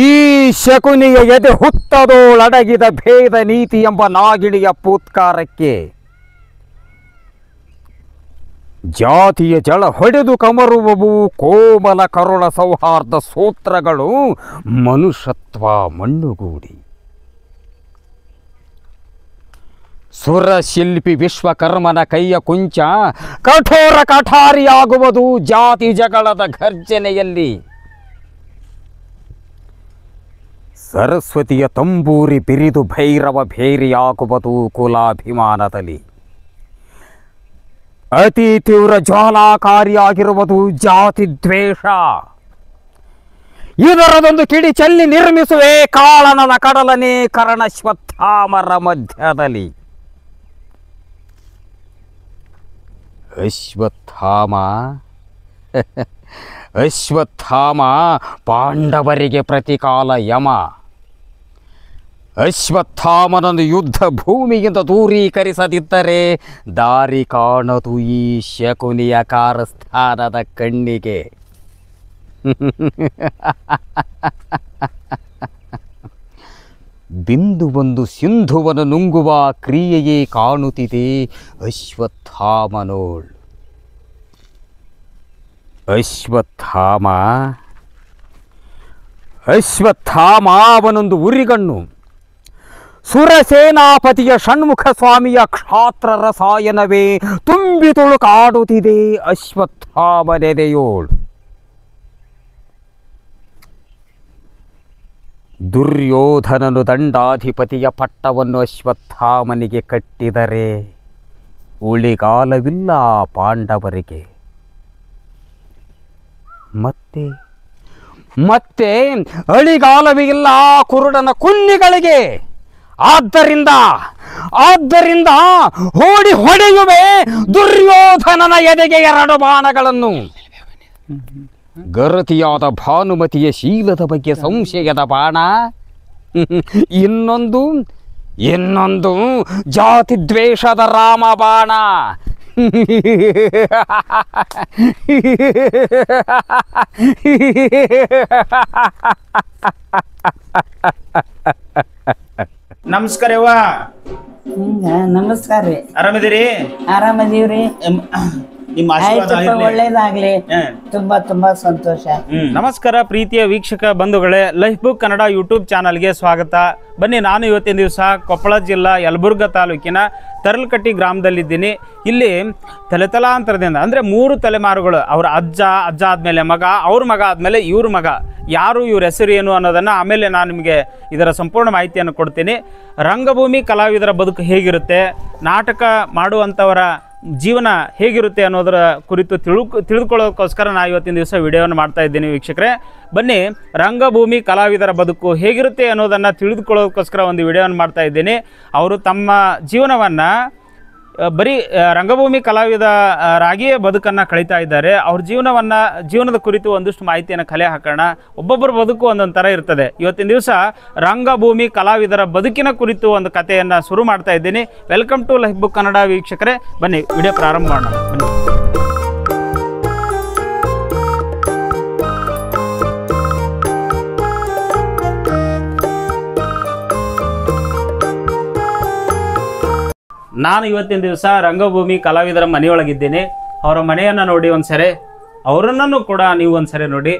ಈ ಶಕುನಿಯ ಎದೆ ಹುತ್ತದೋಳಡಗಿದ ಭೇದ ನೀತಿ ಎಂಬ ನಾಗಿಣಿಯ ಪೂತ್ಕಾರಕ್ಕೆ ಜಾತಿಯ ಜಳ ಹೊಡೆದು ಕಮರುವವು ಕೋಮಲ ಕರುಳ ಸೌಹಾರ್ದ ಸೂತ್ರಗಳು ಮನುಷ್ಯತ್ವ ಮಣ್ಣುಗೂಡಿ ಸುರಶಿಲ್ಪಿ ವಿಶ್ವಕರ್ಮನ ಕೈಯ ಕುಂಚ ಕಠೋರ ಕಠಾರಿಯಾಗುವುದು ಜಾತಿ ಜಗಳದ ಘರ್ಜನೆಯಲ್ಲಿ. ಸರಸ್ವತಿಯ ತಂಬೂರಿ ಬಿರಿದು ಭೈರವ ಭೇರಿಯಾಗುವುದು ಕುಲಾಭಿಮಾನದಲ್ಲಿ. ಅತಿ ತೀವ್ರ ಜ್ವಾಲಾಕಾರಿಯಾಗಿರುವುದು ಜಾತಿ ದ್ವೇಷ. ಇದರದೊಂದು ಕಿಡಿ ಚೆಲ್ಲಿ ನಿರ್ಮಿಸುವೆ ಕಾಳನದ ಕಡಲನೆ ಕರ್ಣಶ್ವತ್ಥಾಮರ ಮಧ್ಯದಲ್ಲಿ. ಅಶ್ವತ್ಥಾಮ ಪಾಂಡವರಿಗೆ ಪ್ರತಿಕಾಲ ಯಮ. ಅಶ್ವತ್ಥಾಮನನ್ನು ಯುದ್ಧ ಭೂಮಿಯಿಂದ ದೂರೀಕರಿಸದಿದ್ದರೆ ದಾರಿ ಕಾಣದು ಈ ಶಕುನಿಯ ಕಾರಸ್ಥಾನದ ಕಣ್ಣಿಗೆ. ಬಿಂದುವೊಂದು ಸಿಂಧುವನ್ನು ನುಂಗುವ ಕ್ರಿಯೆಯೇ ಕಾಣುತ್ತಿದೆ ಅಶ್ವತ್ಥಾಮನೋಳ್. ಅಶ್ವತ್ಥಾಮ ಅವನೊಂದು ಉರಿಗಣ್ಣು. ಸುರಸೇನಾಪತಿಯ ಷಣ್ಮುಖ ಸ್ವಾಮಿಯ ಕ್ಷಾತ್ರ ರಸಾಯನವೇ ತುಂಬಿ ತುಳುಕಾಡುತ್ತಿದೆ ಅಶ್ವತ್ಥಾಮನೆದೆಯೋಳು. ದುರ್ಯೋಧನನು ದಂಡಾಧಿಪತಿಯ ಪಟ್ಟವನ್ನು ಅಶ್ವತ್ಥಾಮನಿಗೆ ಕಟ್ಟಿದರೆ ಉಳಿಗಾಲವಿಲ್ಲ ಪಾಂಡವರಿಗೆ. ಮತ್ತೆ ಅಳಿಗಾಲವಿಲ್ಲ ಕುರುಡನ ಕುನ್ನಿಗಳಿಗೆ. ಆದ್ದರಿಂದ ಓಡಿ ಹೊಡೆಯುವೆ ದುರ್ಯೋಧನನ ಎದೆಗೆ 2 ಬಾಣಗಳನ್ನು. ಗರತಿಯಾದ ಭಾನುಮತಿಯ ಶೀಲದ ಬಗ್ಗೆ ಸಂಶಯದ ಬಾಣ. ಇನ್ನೊಂದು ಜಾತಿ ದ್ವೇಷದ ರಾಮ ಬಾಣ. ನಮಸ್ಕಾರವ್ವ. ನಮಸ್ಕಾರ ರೀ. ಆರಾಮಿದ್ದೀರಿ? ಆರಾಮದೀವ್ರಿ. ನಿಮ್ಮ ಆಶೀರ್ವಾದ ಒಳ್ಳೇದಾಗ್ಲಿ. ತುಂಬಾ ತುಂಬಾ ಸಂತೋಷ. ನಮಸ್ಕಾರ ಪ್ರೀತಿಯ ವೀಕ್ಷಕ ಬಂಧುಗಳೇ, ಲೈಫ್ ಬುಕ್ ಕನ್ನಡ ಯೂಟ್ಯೂಬ್ ಚಾನಲ್ಗೆ ಸ್ವಾಗತ. ಬನ್ನಿ, ನಾನು ಇವತ್ತಿನ ದಿವಸ ಕೊಪ್ಪಳ ಜಿಲ್ಲಾ ಯಲಬುರ್ಗಾ ತಾಲೂಕಿನ ತರಲಕಟ್ಟಿ ಗ್ರಾಮದಲ್ಲಿದ್ದೀನಿ. ಇಲ್ಲಿ ತಲೆತಲಾಂತರದಿಂದ ಅಂದರೆ 3 ತಲೆಮಾರುಗಳು, ಅವರ ಅಜ್ಜ ಆದಮೇಲೆ ಮಗ, ಅವ್ರ ಮಗ ಆದಮೇಲೆ ಇವ್ರ ಮಗ, ಯಾರು ಇವ್ರ ಹೆಸರು ಏನು ಅನ್ನೋದನ್ನು ಆಮೇಲೆ ನಾನು ನಿಮಗೆ ಇದರ ಸಂಪೂರ್ಣ ಮಾಹಿತಿಯನ್ನು ಕೊಡ್ತೀನಿ. ರಂಗಭೂಮಿ ಕಲಾವಿದರ ಬದುಕು ಹೇಗಿರುತ್ತೆ, ನಾಟಕ ಮಾಡುವಂಥವರ ಜೀವನ ಹೇಗಿರುತ್ತೆ ಅನ್ನೋದರ ಕುರಿತು ತಿಳಿದುಕೊಳ್ಳೋದಕ್ಕೋಸ್ಕರ ನಾನು ಇವತ್ತಿನ ದಿವಸ ವಿಡಿಯೋವನ್ನು ಮಾಡ್ತಾ ಇದ್ದೀನಿ ವೀಕ್ಷಕರೇ. ಬನ್ನಿ, ರಂಗಭೂಮಿ ಕಲಾವಿದರ ಬದುಕು ಹೇಗಿರುತ್ತೆ ಅನ್ನೋದನ್ನು ತಿಳಿದುಕೊಳ್ಳೋದಕ್ಕೋಸ್ಕರ ಒಂದು ವಿಡಿಯೋವನ್ನು ಮಾಡ್ತಾ ಇದ್ದೀನಿ. ಅವರು ತಮ್ಮ ಜೀವನವನ್ನು ಬರೀ ರಂಗಭೂಮಿ ಕಲಾವಿದರಾಗಿಯೇ ಬದುಕನ್ನು ಕಳೀತಾ ಇದ್ದಾರೆ. ಅವ್ರ ಜೀವನದ ಕುರಿತು ಒಂದಷ್ಟು ಮಾಹಿತಿಯನ್ನು ಕಲೆ ಹಾಕೋಣ. ಒಬ್ಬೊಬ್ಬರ ಬದುಕು ಒಂದೊಂದು ಥರ ಇರ್ತದೆ. ಇವತ್ತಿನ ದಿವಸ ರಂಗಭೂಮಿ ಕಲಾವಿದರ ಬದುಕಿನ ಕುರಿತು ಒಂದು ಕಥೆಯನ್ನು ಶುರು ಮಾಡ್ತಾ ಇದ್ದೀನಿ. Welcome to life book Kannada ವೀಕ್ಷಕರೇ. ಬನ್ನಿ, ವಿಡಿಯೋ ಪ್ರಾರಂಭ ಮಾಡೋಣ. ಬನ್ನಿ. ನಾನು ಇವತ್ತಿನ ದಿವಸ ರಂಗಭೂಮಿ ಕಲಾವಿದರ ಮನೆಯೊಳಗಿದ್ದೀನಿ. ಅವರ ಮನೆಯನ್ನು ನೋಡಿ ಒಂದ್ಸರಿ, ಅವರನ್ನು ಕೂಡ ನೀವು ಒಂದ್ಸರಿ ನೋಡಿ.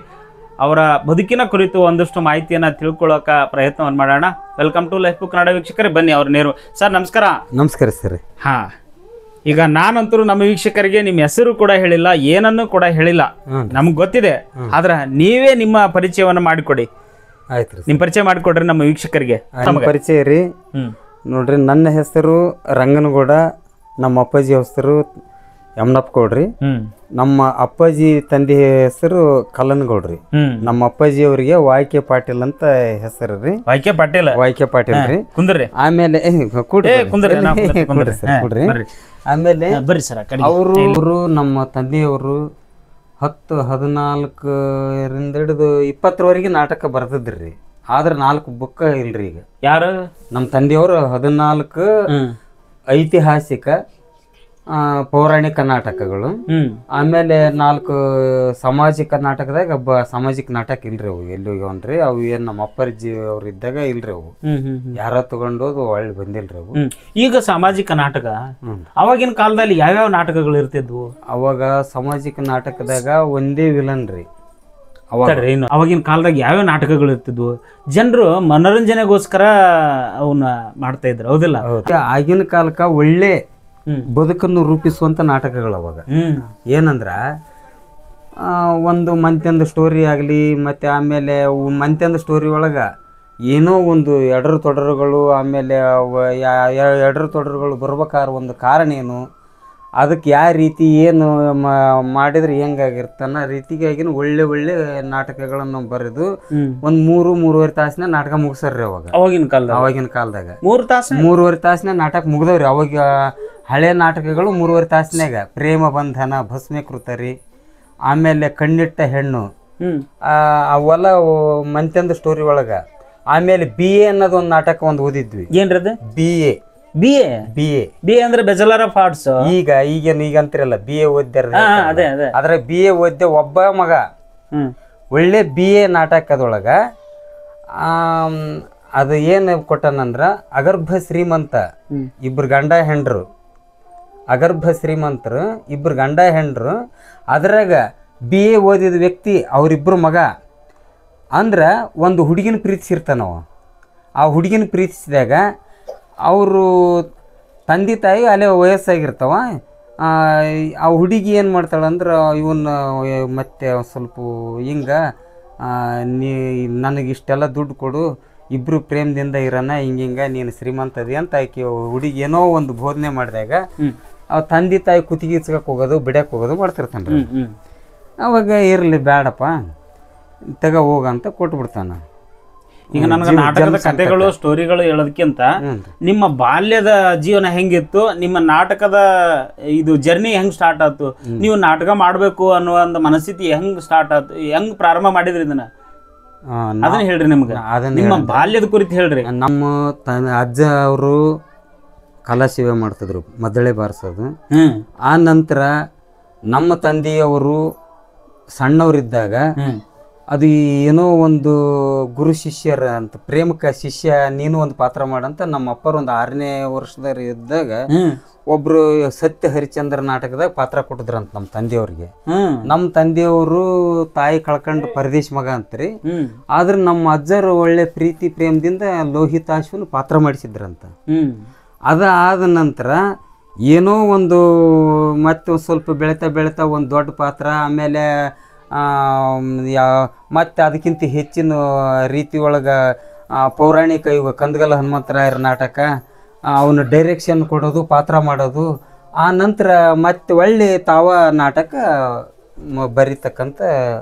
ಅವರ ಬದುಕಿನ ಕುರಿತು ಒಂದಷ್ಟು ಮಾಹಿತಿಯನ್ನು ತಿಳ್ಕೊಳ್ಳೋಕೆ ಪ್ರಯತ್ನವನ್ನು ಮಾಡೋಣ. Welcome to life book Kannada ವೀಕ್ಷಕರೇ. ಬನ್ನಿ, ಅವ್ರ ನೇರು. ಸರ್ ನಮಸ್ಕಾರ. ನಮಸ್ಕಾರ ಸರ್. ಹಾಂ, ಈಗ ನಾನಂತರೂ ನಮ್ಮ ವೀಕ್ಷಕರಿಗೆ ನಿಮ್ಮ ಹೆಸರು ಕೂಡ ಹೇಳಿಲ್ಲ, ಏನನ್ನು ಕೂಡ ಹೇಳಿಲ್ಲ. ನಮ್ಗೆ ಗೊತ್ತಿದೆ, ಆದ್ರೆ ನೀವೇ ನಿಮ್ಮ ಪರಿಚಯವನ್ನು ಮಾಡಿಕೊಡಿ. ಆಯ್ತು, ನಿಮ್ಮ ಪರಿಚಯ ಮಾಡಿಕೊಡ್ರಿ ನಮ್ಮ ವೀಕ್ಷಕರಿಗೆ. ಪರಿಚಯ ರೀ. ನೋಡ್ರಿ, ನನ್ನ ಹೆಸರು ರಂಗನಗೌಡ, ನಮ್ಮ ಅಪ್ಪಾಜಿ ಹೆಸರು ಯಮನಪ್ಪ ಗೌಡ್ರಿ. ನಮ್ಮ ಅಪ್ಪಾಜಿ ತಂದೆ ಹೆಸರು ಕಲ್ಲನಗೌಡ್ರಿ. ನಮ್ಮ ಅಪ್ಪಾಜಿ ಅವರಿಗೆ ವಾಯ್ಕೆ ಪಾಟೀಲ್ ಅಂತ ಹೆಸರು ರೀ. ವಾಯ್ಕೆ ಪಾಟೀಲ್ ರೀ. ಕುಂದ್ರಿ. ಆಮೇಲೆ ಆಮೇಲೆ ಅವರು ನಮ್ಮ ತಂದೆಯವರು 10-14ರಿಂದ ಹಿಡಿದು 20ವರೆಗೆ ನಾಟಕ ಬರ್ತಿದ್ರಿ. ಆದ್ರೆ 4 ಬುಕ್ ಇಲ್ರಿ. ಈಗ ಯಾರು? ನಮ್ಮ ತಂದೆಯವರು 14 ಐತಿಹಾಸಿಕ, ಪೌರಾಣಿಕ ನಾಟಕಗಳು. ಆಮೇಲೆ 4 ಸಾಮಾಜಿಕ ನಾಟಕದಾಗ ಸಾಮಾಜಿಕ ನಾಟಕ ಇಲ್ರಿ ಅವು ಎಲ್ಲಿ ಹೋಗ್ಯವನ್ರಿ. ಅವು ಏನ್ ನಮ್ಮ ಅಪ್ಪರ್ಜಿ ಅವ್ರು ಇದ್ದಾಗ ಇಲ್ರಿ ಅವು, ಯಾರ ತಗೊಂಡೋದು ಒಳ್ಳೆ ಬಂದಿಲ್ರಿ ಅವು. ಈಗ ಸಾಮಾಜಿಕ ನಾಟಕ ಅವಾಗಿನ ಕಾಲದಲ್ಲಿ ಯಾವ್ಯಾವ ನಾಟಕಗಳು ಇರ್ತಿದ್ವು? ಅವಾಗ ಸಾಮಾಜಿಕ ನಾಟಕದಾಗ ಒಂದೇ ವಿಲನ್ ರೀ. ಅವಾಗಿನ ಕಾಲದಾಗ ಯಾವ್ಯಾವ ನಾಟಕಗಳು ಇರ್ತಿದ್ವು? ಜನರು ಮನೋರಂಜನೆಗೋಸ್ಕರ ಅವನ್ನ ಮಾಡ್ತಾ ಇದ್ರು, ಹೌದಿಲ್ಲ? ಆಗಿನ ಕಾಲಕ್ಕ ಒಳ್ಳೆ ಬದುಕನ್ನು ರೂಪಿಸುವಂತ ನಾಟಕಗಳು ಅವಾಗ. ಏನಂದ್ರ ಒಂದು ಮಂತ್ಯಂದ ಸ್ಟೋರಿ ಆಗಲಿ, ಮತ್ತೆ ಆಮೇಲೆ ಮಂತ್ಯಂದ ಸ್ಟೋರಿ ಒಳಗ ಏನೋ ಒಂದು ಎಡರು ತೊಡರುಗಳು, ಆಮೇಲೆ ಎಡರು ತೊಡರುಗಳು ಬರ್ಬೇಕಾದ್ರೆ ಒಂದು ಕಾರಣ ಏನು, ಅದಕ್ಕೆ ಯಾವ ರೀತಿ ಏನು ಮಾಡಿದ್ರೆ ಹೆಂಗಾಗಿರ್ತಾನ ರೀತಿಗಾಗಿನ ಒಳ್ಳೆ ಒಳ್ಳೆ ನಾಟಕಗಳನ್ನು ಬರೆದು ಒಂದು 3-3.5 ತಾಸಿನ ನಾಟಕ ಮುಗಿಸ್ರಿ ಅವಾಗ. ಅವಾಗಿನ ಕಾಲದಾಗ 3.5 ತಾಸಿನ ನಾಟಕ ಮುಗ್ದವ್ರಿ. ಅವಾಗ ಹಳೆ ನಾಟಕಗಳು 3.5 ತಾಸಿನಾಗ ಪ್ರೇಮ ಬಂಧನ, ಭಸ್ಮೀಕೃತರಿ, ಆಮೇಲೆ ಕಣ್ಣಿಟ್ಟ ಹೆಣ್ಣು, ಅವೆಲ್ಲ ಮಂತ್ಯಂದ ಸ್ಟೋರಿ ಒಳಗ. ಆಮೇಲೆ BA ಅನ್ನೋದು ಒಂದು ನಾಟಕ ಒಂದು ಓದಿದ್ವಿ. ಏನ್ರದ? BA ಅಂದ್ರೆ ಬ್ಯಾಚಲರ್ ಆಫ್ ಆರ್ಟ್ಸ್. ಈಗ ಅಂತಿರಲ್ಲ BA ಓದ್ಯಾರ. ಅದ್ರ BA ಓದ್ಯ ಒಬ್ಬ ಮಗ ಒಳ್ಳೆ BA ನಾಟಕದೊಳಗ ಅದು ಏನ್ ಕೊಟ್ಟನಂದ್ರ ಅಗರ್ಭ ಶ್ರೀಮಂತ ಇಬ್ರು ಗಂಡ ಹೆಂಡ್ರು, ಅಗರ್ಭ ಶ್ರೀಮಂತರು ಇಬ್ರು ಗಂಡ ಹೆಂಡ್ರು. ಅದ್ರಾಗ BA ಓದಿದ ವ್ಯಕ್ತಿ ಅವ್ರಿಬ್ರು ಮಗ. ಅಂದ್ರ ಒಂದು ಹುಡುಗಿನ ಪ್ರೀತಿಸಿರ್ತಾನವ. ಆ ಹುಡುಗಿನ ಪ್ರೀತಿಸಿದಾಗ ಅವರು ತಂದೆ ತಾಯಿ ಅಲ್ಲೇ ವಯಸ್ಸಾಗಿರ್ತಾವ. ಆ ಹುಡುಗಿ ಏನು ಮಾಡ್ತಾಳಂದ್ರೆ ಇವನ್ನ ಮತ್ತೆ ಸ್ವಲ್ಪ ಹಿಂಗೆ ನನಗಿಷ್ಟೆಲ್ಲ ದುಡ್ಡು ಕೊಡು, ಇಬ್ಬರು ಪ್ರೇಮದಿಂದ ಇರೋಣ, ಹಿಂಗೆ ನೀನು ಶ್ರೀಮಂತದಿ ಅಂತ ಆಕೆ ಹುಡುಗಿ ಏನೋ ಒಂದು ಬೋಧನೆ ಮಾಡಿದಾಗ ಅವ ತಂದೆ ತಾಯಿ ಕುತ್ತಿಗೆ ಇಚ್ಕಕ್ಕೆ ಹೋಗೋದು, ಬಿಡಕ್ಕೆ ಹೋಗೋದು ಮಾಡ್ತಿರ್ತಾನೆ ರೀ. ಅವಾಗ ಇರಲಿ ಬೇಡಪ್ಪ ತಗ ಹೋಗಂತ ಕೊಟ್ಬಿಡ್ತಾನ. ಈಗ ನನಗೆ ನಾಟಕದ ಕಥೆಗಳು ಸ್ಟೋರಿಗಳು ಹೇಳೋದಕ್ಕಿಂತ ನಿಮ್ಮ ಬಾಲ್ಯದ ಜೀವನ ಹೆಂಗಿತ್ತು, ನಿಮ್ಮ ನಾಟಕದ ಇದು ಜರ್ನಿ ಹೆಂಗ್ ಸ್ಟಾರ್ಟ್ ಆಯ್ತು, ನೀವು ನಾಟಕ ಮಾಡ್ಬೇಕು ಅನ್ನೋ ಒಂದು ಮನಸ್ಥಿತಿ ಹೆಂಗ್ ಸ್ಟಾರ್ಟ್ ಆಯ್ತು, ಹೆಂಗ್ ಪ್ರಾರಂಭ ಮಾಡಿದ್ರಿ ಇದನ್ನ ಅದನ್ನ ಹೇಳ್ರಿ. ನಿಮ್ಗೆ ನಿಮ್ಮ ಬಾಲ್ಯದ ಕುರಿತು ಹೇಳ್ರಿ. ನಮ್ಮ ಅಜ್ಜ ಅವರು ಕಲಾ ಸೇವೆ ಮಾಡ್ತಿದ್ರು, ಮದ್ದಳೆ ಬಾರಿಸೋದು. ಆ ನಂತರ ನಮ್ಮ ತಂದೆಯವರು ಸಣ್ಣವರಿದ್ದಾಗ ಅದು ಏನೋ ಒಂದು ಗುರು ಶಿಷ್ಯರ ಅಂತ ಪ್ರೇಮಕ ಶಿಷ್ಯ ನೀನು ಒಂದು ಪಾತ್ರ ಮಾಡಂತ ನಮ್ಮ ಅಪ್ಪರು ಒಂದು 6ನೇ ವರ್ಷದಾಗ ಇದ್ದಾಗ ಒಬ್ರು ಸತ್ಯ ಹರಿಚಂದ್ರ ನಾಟಕದಾಗ ಪಾತ್ರ ಕೊಟ್ಟಿದ್ರಂತ ನಮ್ಮ ತಂದೆಯವ್ರಿಗೆ. ನಮ್ಮ ತಂದೆಯವರು ತಾಯಿ ಕಳ್ಕೊಂಡು ಪರದೇಶ್ ಮಗ ಅಂತ್ರಿ. ಆದ್ರೆ ನಮ್ಮ ಅಜ್ಜರು ಒಳ್ಳೆ ಪ್ರೀತಿ ಪ್ರೇಮದಿಂದ ಲೋಹಿತಾಶ್ವನ ಪಾತ್ರ ಮಾಡಿಸಿದ್ರಂತ. ಅದಾದ ನಂತರ ಏನೋ ಒಂದು ಮತ್ತೆ ಸ್ವಲ್ಪ ಬೆಳೀತಾ ಒಂದು ದೊಡ್ಡ ಪಾತ್ರ, ಆಮೇಲೆ ಮತ್ತೆ ಅದಕ್ಕಿಂತ ಹೆಚ್ಚಿನ ರೀತಿ ಒಳಗೆ ಪೌರಾಣಿಕ ಯುಗ ಕಂದಗಲ ಹನುಮಂತರಾಯರ ನಾಟಕ, ಅವನು ಡೈರೆಕ್ಷನ್ ಕೊಡೋದು, ಪಾತ್ರ ಮಾಡೋದು. ಆ ನಂತರ ಮತ್ತೆ ಒಳ್ಳೆ ತಾವ ನಾಟಕ ಬರೀತಕ್ಕಂಥ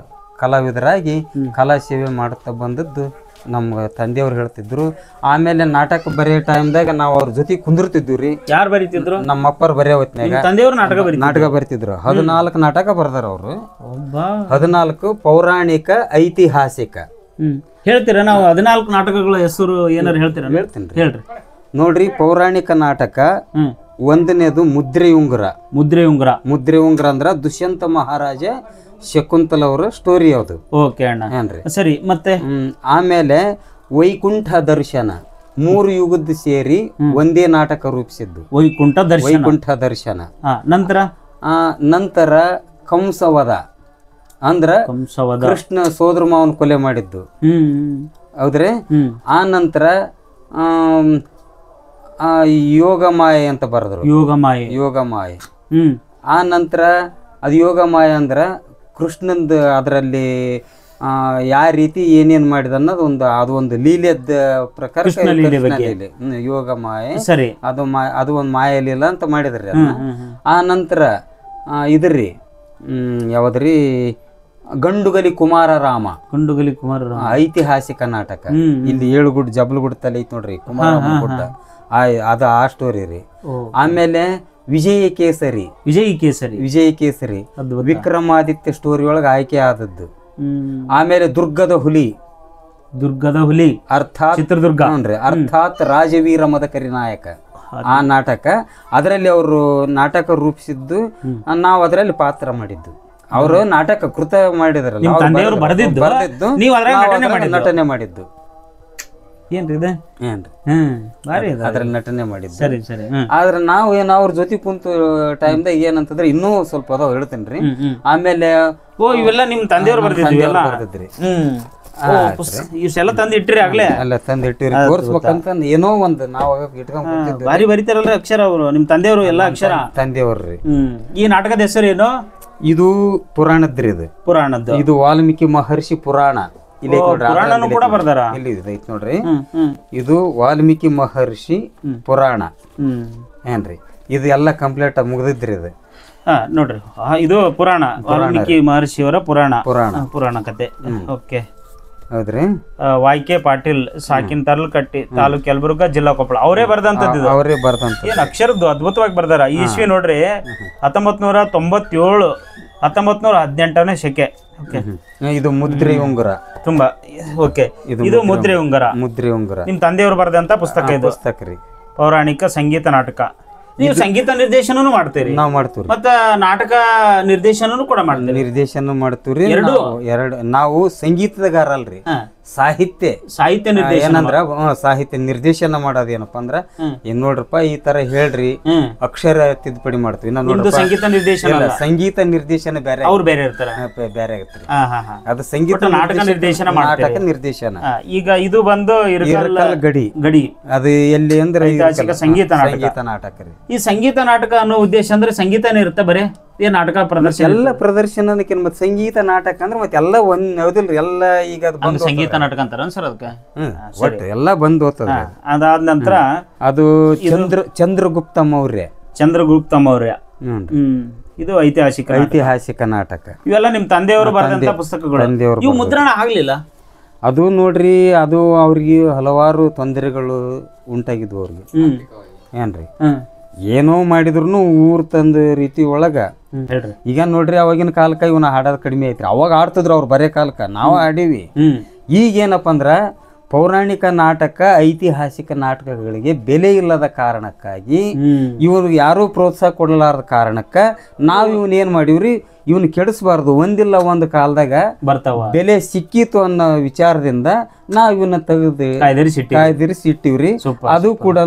ಕಲಾವಿದರಾಗಿ ಕಲಾ ಸೇವೆ ಮಾಡುತ್ತಾ ಬಂದದ್ದು ನಮ್ಮ ತಂದೆಯವ್ರು ಹೇಳ್ತಿದ್ರು. ಆಮೇಲೆ ನಾಟಕ ಬರೆಯೋ ಟೈಮ್ದಾಗ ನಾವು ಅವ್ರ ಜೊತೆ ಕುಂದಿರ್ತಿದ್ವಿ ರೀ. ಯಾರು ಬರೀತಿದ್ರು? ನಮ್ಮ ಅಪ್ಪರು ಬರೆಯೋ ಹೊತ್ನಾಗ ತಂದೆಯವ್ರು ನಾಟಕ ಬರೀತಿದ್ರು. 14 ನಾಟಕ ಬರ್ದಾರ ಅವರು. 14 ಪೌರಾಣಿಕ, ಐತಿಹಾಸಿಕ. ಹೇಳ್ತೀರಾ? ನಾವು 14 ನಾಟಕಗಳ ಹೆಸರು ಏನಾರು ಹೇಳ್ತೀರಾ? ಹೇಳ್ತೀನಿ ಹೇಳ್ರಿ. ನೋಡ್ರಿ, ಪೌರಾಣಿಕ ನಾಟಕ ಒಂದನೇದು ಮುದ್ರೆಯುಂಗುರ. ಮುದ್ರೆಯುಂಗುರ ಅಂದ್ರ ದುಷ್ಯಂತ ಮಹಾರಾಜ ಶಕುಂತಲ ಅವರ ಸ್ಟೋರಿ ಯಾವ್ದು. ಓಕೆ ಅಣ್ಣ, ಏನ್ರಿ? ಸರಿ. ಮತ್ತೆ ಆಮೇಲೆ ವೈಕುಂಠ ದರ್ಶನ, 3 ಯುಗದ ಸೇರಿ ಒಂದೇ ನಾಟಕ ರೂಪಿಸಿದ್ದು ವೈಕುಂಠ ದರ್ಶನ. ನಂತರ ಕಂಸವಧ ಅಂದ್ರ ಕೃಷ್ಣ ಸೋದರ ಮಾವನ್ ಕೊಲೆ ಮಾಡಿದ್ದು, ಹೌದ್ರಿ. ಆ ನಂತರ ಯೋಗಮಾಯ ಅಂತ ಬರೆದ್ರು, ಯೋಗಮಾಯ. ಆ ನಂತರ ಅದು ಯೋಗಮಾಯ ಅಂದ್ರ ಕೃಷ್ಣಂದು ಅದರಲ್ಲಿ ಯಾವ ರೀತಿ ಏನೇನ್ ಮಾಡಿದ ಅನ್ನೋದು ಅದು ಒಂದು ಲೀಲೆದ ಪ್ರಕಾರ ಯೋಗಮಾಯ. ಅದು ಒಂದು ಮಾಯ ಲೀಲ ಅಂತ ಮಾಡಿದ್ರಿ. ಆ ನಂತರ ಇದ್ರಿ ಯಾವದ್ರಿ ಗಂಡುಗಲಿ ಕುಮಾರರಾಮ, ಐತಿಹಾಸಿಕ ನಾಟಕ. ಇಲ್ಲಿ ಏಳುಗುಡ್ ಜಬಲಗುಡ್ ತಲೆ ಐತಿ ನೋಡ್ರಿ, ಕುಮಾರ ಅದು ಆ ಸ್ಟೋರಿ ರೀ. ಆಮೇಲೆ ವಿಜಯ ಕೇಸರಿ ವಿಕ್ರಮಾದಿತ್ಯ ಸ್ಟೋರಿ ಒಳಗೆ ಆಯ್ಕೆ ಆದದ್ದು. ಆಮೇಲೆ ದುರ್ಗದ ಹುಲಿ ಅರ್ಥಾತ್ ಚಿತ್ರದುರ್ಗ, ಅರ್ಥಾತ್ ರಾಜವೀರ ಮದಕರಿ ನಾಯಕ. ಆ ನಾಟಕ ಅದರಲ್ಲಿ ಅವರು ನಾಟಕ ರೂಪಿಸಿದ್ದು, ನಾವು ಅದರಲ್ಲಿ ಪಾತ್ರ ಮಾಡಿದ್ದು. ಅವರು ನಾಟಕ ಕೃತ ಮಾಡಿದ್ರಲ್ಲ, ನಿಮ್ ತಂದೆಯವರು ಬರೆದಿದ್ದು, ನೀವು ಅದ್ರಾಗ ನಟನೆ ಮಾಡಿದ್ದು. ಏನ್ರಿ ಇದು? ಏನ್ರಿ ಬಾರಿ ಅದ್ರಲ್ಲಿ ನಟನೆ ಮಾಡಿದ್ದು. ಸರಿ ಸರಿ. ಆದ್ರೆ ನಾವು ಏನು ಅವ್ರ ಜೊತೆ ಕುಂತು ಟೈಮ್ದಾಗ ಏನಂತಂದ್ರೆ ಇನ್ನೂ ಸ್ವಲ್ಪ ಅದಾವ ಹೇಳ್ತೇನ್ರಿ. ಆಮೇಲೆ ಇವೆಲ್ಲ ನಿಮ್ ತಂದೆಯವ್ರು ಬರ್ದಿದ್ರಿ. ಇಷ್ಟೆಲ್ಲ ತಂದು ಇಟ್ಟಿರಿ ಆಗ್ಲೇ? ಅಲ್ಲ ತಂದು ಇಟ್ಟಿರಿ, ತೋರ್ಸ್ಬೇಕಂತ ಏನೋ ಒಂದು ನಾವು ಇಟ್ಕೊಂಡ್ ಬಾರಿ ಬರಿತಾರಲ್ರಿ ಅಕ್ಷರ ಅವರು ನಿಮ್ಮ ತಂದೆಯವರು ಎಲ್ಲ ಅಕ್ಷರ? ತಂದೆಯವ್ರಿ. ಈ ನಾಟಕದ ಹೆಸರು ಏನು? ಇದು ಪುರಾಣದ್ರಿ. ಇದು ಪುರಾಣದ್ದು. ಇದು ವಾಲ್ಮೀಕಿ ಮಹರ್ಷಿ ಪುರಾಣ. ಇಲ್ಲಿ ಪುರಾಣನು ಕೂಡ ಬರ್ದಾರ? ಇಲ್ಲಿ ಐತ್ ನೋಡ್ರಿ. ಇದು ವಾಲ್ಮೀಕಿ ಮಹರ್ಷಿ ಪುರಾಣ ಏನ್ರಿ. ಇದು ಎಲ್ಲ ಕಂಪ್ಲೀಟ್ ಮುಗ್ದಿದ್ರಿ. ಇದು ನೋಡ್ರಿ, ಇದು ಪುರಾಣ, ವಾಲ್ಮೀಕಿ ಮಹರ್ಷಿಯವರ ಪುರಾಣ ಕತೆ. ಓಕೆ, ಹೌದ್ರಿ. ವಾಯ್ಕೆ ಪಾಟೀಲ್, ಸಾಕಿನ್ ತರ್ಲಕಟ್ಟಿ, ತಾಲೂಕ್ ಯಲಬುರ್ಗಾ, ಜಿಲ್ಲಾ ಕೊಪ್ಪಳ. ಅವರೇ ಬರ್ದಂತದ್ದು. ಅವರೇ ಬರ್ದಂತ. ಏನ್ ಅಕ್ಷರದ್ದು ಅದ್ಭುತವಾಗಿ ಬರ್ದಾರ. ಈ ಇಸ್ವಿ ನೋಡ್ರಿ 1997, 1918ನೇ ಶಕೆ. ಇದು ಮುದ್ರೆ ಉಂಗುರ. ತುಂಬಾ ಓಕೆ. ಇದು ಮುದ್ರೆ ಉಂಗುರ. ಮುದ್ರೆ ಉಂಗುರ ನಿಮ್ ತಂದೆಯವರು ಬರ್ದಂತ ಪುಸ್ತಕ ಇದು. ಪುಸ್ತಕ ರೀ. ಪೌರಾಣಿಕ ಸಂಗೀತ ನಾಟಕ. ನೀವು ಸಂಗೀತ ನಿರ್ದೇಶನನು ಮಾಡ್ತೀರಿ? ನಾವು ಮಾಡ್ತೀವಿ. ಮತ್ತ ನಾಟಕ ನಿರ್ದೇಶನನು ಕೂಡ ಮಾಡ್ತೀರಿ? ನಿರ್ದೇಶನ ಮಾಡ್ತೀವ್ರಿ. ಎರಡು. ನಾವು ಸಂಗೀತಗಾರ ಅಲ್ರಿ, ಸಾಹಿತ್ಯ ನಿರ್ದೇಶನ. ಏನಂದ್ರ ಸಾಹಿತ್ಯ ನಿರ್ದೇಶನ ಮಾಡೋದು ಏನಪ್ಪಾ ಅಂದ್ರ ಏನ್ ನೋಡ್ರಪ್ಪ ಈ ತರ ಹೇಳ್ರಿ, ಅಕ್ಷರ ತಿದ್ದುಪಡಿ ಮಾಡ್ತೀವಿ. ಸಂಗೀತ ನಿರ್ದೇಶನ. ಸಂಗೀತ ನಿರ್ದೇಶನ ಬೇರೆ, ಅವ್ರು ಬೇರೆ ಇರ್ತಾರ, ಬೇರೆ ಆಗತ್ರಿ. ಅದು ಸಂಗೀತ ನಾಟಕ ನಿರ್ದೇಶನ. ನಾಟಕ ನಿರ್ದೇಶನ. ಈಗ ಇದು ಬಂದು ಗಡಿ. ಅದು ಎಲ್ಲಿ ಅಂದ್ರೆ ಸಂಗೀತ ನಾಟಕ ರೀ. ಈ ಸಂಗೀತ ನಾಟಕ ಅನ್ನೋ ಉದ್ದೇಶ ಅಂದ್ರೆ ಸಂಗೀತನೇ ಇರುತ್ತೆ ಬರೇ? ಈ ನಾಟಕ ಪ್ರದರ್ಶನ ಎಲ್ಲ ಪ್ರದರ್ಶನಕ್ಕೆ ಮತ್ತೆ ಸಂಗೀತ ನಾಟಕ ಅಂದ್ರೆ ಮತ್ತೆ ಎಲ್ಲ ಒಂದ್ ಯಾವ್ದಿಲ್ರಿ, ಎಲ್ಲ ಈಗ ಸಂಗೀತ ನಾಟಕ ಅಂತಾರ ಸರ್ ಅದಕ್ಕೆ? ಒಟ್ಟು ಎಲ್ಲ ಬಂದ್ ಹೋಗ್ತದ. ಅದಾದ ನಂತರ ಅದು ಚಂದ್ರಗುಪ್ತ ಮೌರ್ಯ. ಇದು ಐತಿಹಾಸಿಕ ನಾಟಕ. ಇವೆಲ್ಲ ನಿಮ್ ತಂದೆಯವರು ಬರೆದಂತ ಪುಸ್ತಕಗಳು. ಇವು ಮುದ್ರಣ ಆಗ್ಲಿಲ್ಲ? ಅದು ನೋಡ್ರಿ, ಅದು ಅವ್ರಿಗೆ ಹಲವಾರು ತೊಂದರೆಗಳು ಉಂಟಾಗಿದ್ವು ಅವ್ರಿಗೆ. ಏನ್ರಿ ಏನೋ ಮಾಡಿದ್ರು ಊರ್ ತಂದ ರೀತಿ ಒಳಗ. ಈಗ ನೋಡ್ರಿ ಅವಾಗಿನ ಕಾಲಕ್ಕ ಇವನ ಹಾಡೋದ್ ಕಡಿಮೆ ಐತ್ರಿ. ಅವಾಗ ಆಡ್ತಿದ್ರು ಅವ್ರು ಬರೇ ಕಾಲಕ್ಕ, ನಾವು ಆಡೀವಿ. ಈಗೇನಪ್ಪ ಅಂದ್ರ ಪೌರಾಣಿಕ ನಾಟಕ, ಐತಿಹಾಸಿಕ ನಾಟಕಗಳಿಗೆ ಬೆಲೆ ಇಲ್ಲದ ಕಾರಣಕ್ಕಾಗಿ ಇವ್ರು ಯಾರು ಪ್ರೋತ್ಸಾಹ ಕೊಡಲಾರದ ಕಾರಣಕ್ಕ ನಾವ್ ಇವನ್ ಏನ್ ಮಾಡಿವ್ರಿ, ಇವನ್ ಕೆಡಿಸಬಾರ್ದು, ಒಂದಿಲ್ಲ ಒಂದು ಕಾಲದಾಗ ಬರ್ತಾವ, ಬೆಲೆ ಸಿಕ್ಕಿತು ಅನ್ನೋ ವಿಚಾರದಿಂದ ನಾವ್ ಇವನ್ನ ತೆಗೆದು ಕಾಯ್ದಿರಿಸಿ ಇಟ್ಟಿವ್ರಿ. ಅದು ಕೂಡ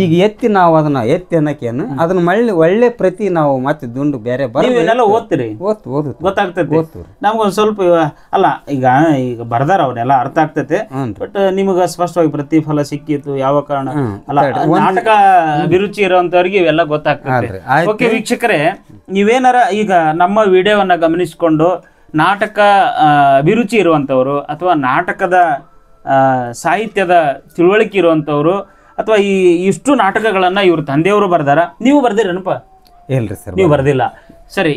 ಈಗ ನಾವು ಅದನ್ನ ಅನ್ನಕೇನು ಅದನ್ನ ಒಳ್ಳೆ ಪ್ರತಿ ನಾವು ಮತ್ತೆ ದುಂಡು ಬೇರೆ ಓದ್ತೀರಿ? ಗೊತ್ತಾಗ್ತೈತಿ ನಮ್ಗೊಂದ್ ಸ್ವಲ್ಪ. ಅಲ್ಲ ಈಗ ಬರ್ದಾರ ಅವನ್ನೆಲ್ಲ ಅರ್ಥ ಆಗ್ತೈತೆ, ಬಟ್ ನಿಮಗ ಸ್ಪಷ್ಟವಾಗಿ ಪ್ರತಿಫಲ ಸಿಕ್ಕಿತ್ತು ಯಾವ ಕಾರಣ ಅಲ್ಲ, ನಾಟಕ ಅಭಿರುಚಿ ಇರುವಂತವ್ರಿಗೆ ಇವೆಲ್ಲ ಗೊತ್ತಾಗ್ತದೆ. ಓಕೆ ವೀಕ್ಷಕರೇ, ನೀವೇನಾರ ಈಗ ನಮ್ಮ ವಿಡಿಯೋವನ್ನ ಗಮನಿಸಿಕೊಂಡು ನಾಟಕ ಅಭಿರುಚಿ ಇರುವಂಥವ್ರು ಅಥವಾ ನಾಟಕದ ಸಾಹಿತ್ಯದ ತಿಳುವಳಿಕೆ ಇರುವಂಥವ್ರು ಅಥವಾ ಇಷ್ಟು ನಾಟಕಗಳನ್ನ ಇವ್ರ ತಂದೆಯವರು ಬರ್ದಾರ, ನೀವು ಬರ್ದಿರೇನಪ್ಪ? ಇಲ್ರಿ ಸರ್, ನೀವು ಬರ್ದಿಲ್ಲ. ಸರಿ,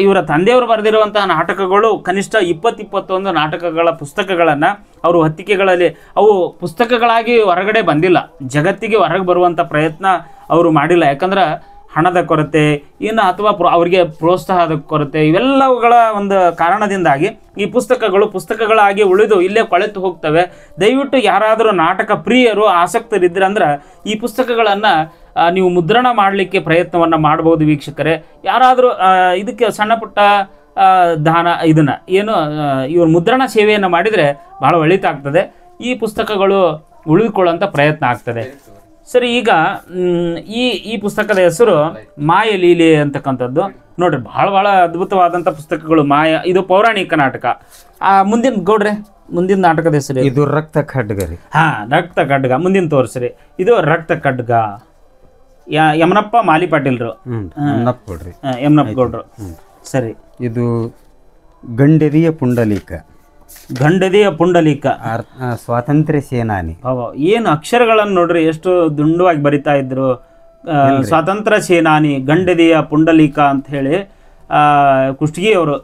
ಇವರ ತಂದೆಯವರು ಬರೆದಿರುವಂತಹ ನಾಟಕಗಳು ಕನಿಷ್ಠ 20-21 ನಾಟಕಗಳ ಪುಸ್ತಕಗಳನ್ನ ಅವರು ಹೊತ್ತಿಕೆಗಳಲ್ಲಿ ಅವು ಪುಸ್ತಕಗಳಾಗಿ ಹೊರಗಡೆ ಬಂದಿಲ್ಲ, ಜಗತ್ತಿಗೆ ಹೊರಗೆ ಬರುವಂತ ಪ್ರಯತ್ನ ಅವರು ಮಾಡಿಲ್ಲ. ಯಾಕಂದ್ರೆ ಹಣದ ಕೊರತೆ ಇನ್ನು ಅಥವಾ ಅವರಿಗೆ ಪ್ರೋತ್ಸಾಹದ ಕೊರತೆ, ಇವೆಲ್ಲವುಗಳ ಒಂದು ಕಾರಣದಿಂದಾಗಿ ಈ ಪುಸ್ತಕಗಳಾಗಿ ಉಳಿದು ಇಲ್ಲೇ ಕೊಳೆತು ಹೋಗ್ತವೆ. ದಯವಿಟ್ಟು ಯಾರಾದರೂ ನಾಟಕ ಪ್ರಿಯರು ಆಸಕ್ತರಿದ್ರೆ ಅಂದ್ರೆ ಈ ಪುಸ್ತಕಗಳನ್ನು ನೀವು ಮುದ್ರಣ ಮಾಡಲಿಕ್ಕೆ ಪ್ರಯತ್ನವನ್ನು ಮಾಡ್ಬೋದು ವೀಕ್ಷಕರೇ. ಯಾರಾದರೂ ಇದಕ್ಕೆ ಸಣ್ಣ ಪುಟ್ಟ ದಾನ ಇವ್ರ ಮುದ್ರಣ ಸೇವೆಯನ್ನು ಮಾಡಿದರೆ ಭಾಳ ಒಳಿತಾಗ್ತದೆ. ಈ ಪುಸ್ತಕಗಳು ಉಳಿದುಕೊಳ್ಳುವಂಥ ಪ್ರಯತ್ನ ಆಗ್ತದೆ. ಸರಿ, ಈಗ ಈ ಪುಸ್ತಕದ ಹೆಸರು ಮಾಯ ಲೀಲೆ ಅಂತಕ್ಕಂಥದ್ದು. ನೋಡ್ರಿ, ಭಾಳ ಅದ್ಭುತವಾದಂಥ ಪುಸ್ತಕಗಳು. ಇದು ಪೌರಾಣಿಕ ನಾಟಕ. ಮುಂದಿನ ನಾಟಕದ ಹೆಸರು ಇದು ರಕ್ತ ಖಡ್ಗ ರೀ. ರಕ್ತ ಖಡ್ಗ. ಮುಂದಿನ ತೋರಿಸ್ರಿ. ಇದು ರಕ್ತ ಖಡ್ಗ. ಯಮನಪ್ಪ ಮಾಲಿ ಪಾಟೀಲ್ರು, ಯಮನಪ್ಪ ಗೌಡ್ರು. ಸರಿ, ಇದು ಗಂಡದಿಯ ಪುಂಡಲೀಕ. ಸ್ವಾತಂತ್ರ್ಯ ಸೇನಾನಿ. ಏನು ಅಕ್ಷರಗಳನ್ನು ನೋಡ್ರಿ, ಎಷ್ಟು ದುಂಡವಾಗಿ ಬರಿತಾ ಇದ್ರು. ಸ್ವಾತಂತ್ರ್ಯ ಸೇನಾನಿ ಗಂಡದಿಯ ಪುಂಡಲೀಕ ಅಂತ ಹೇಳಿ ಕುಷ್ಟಗಿಯವರು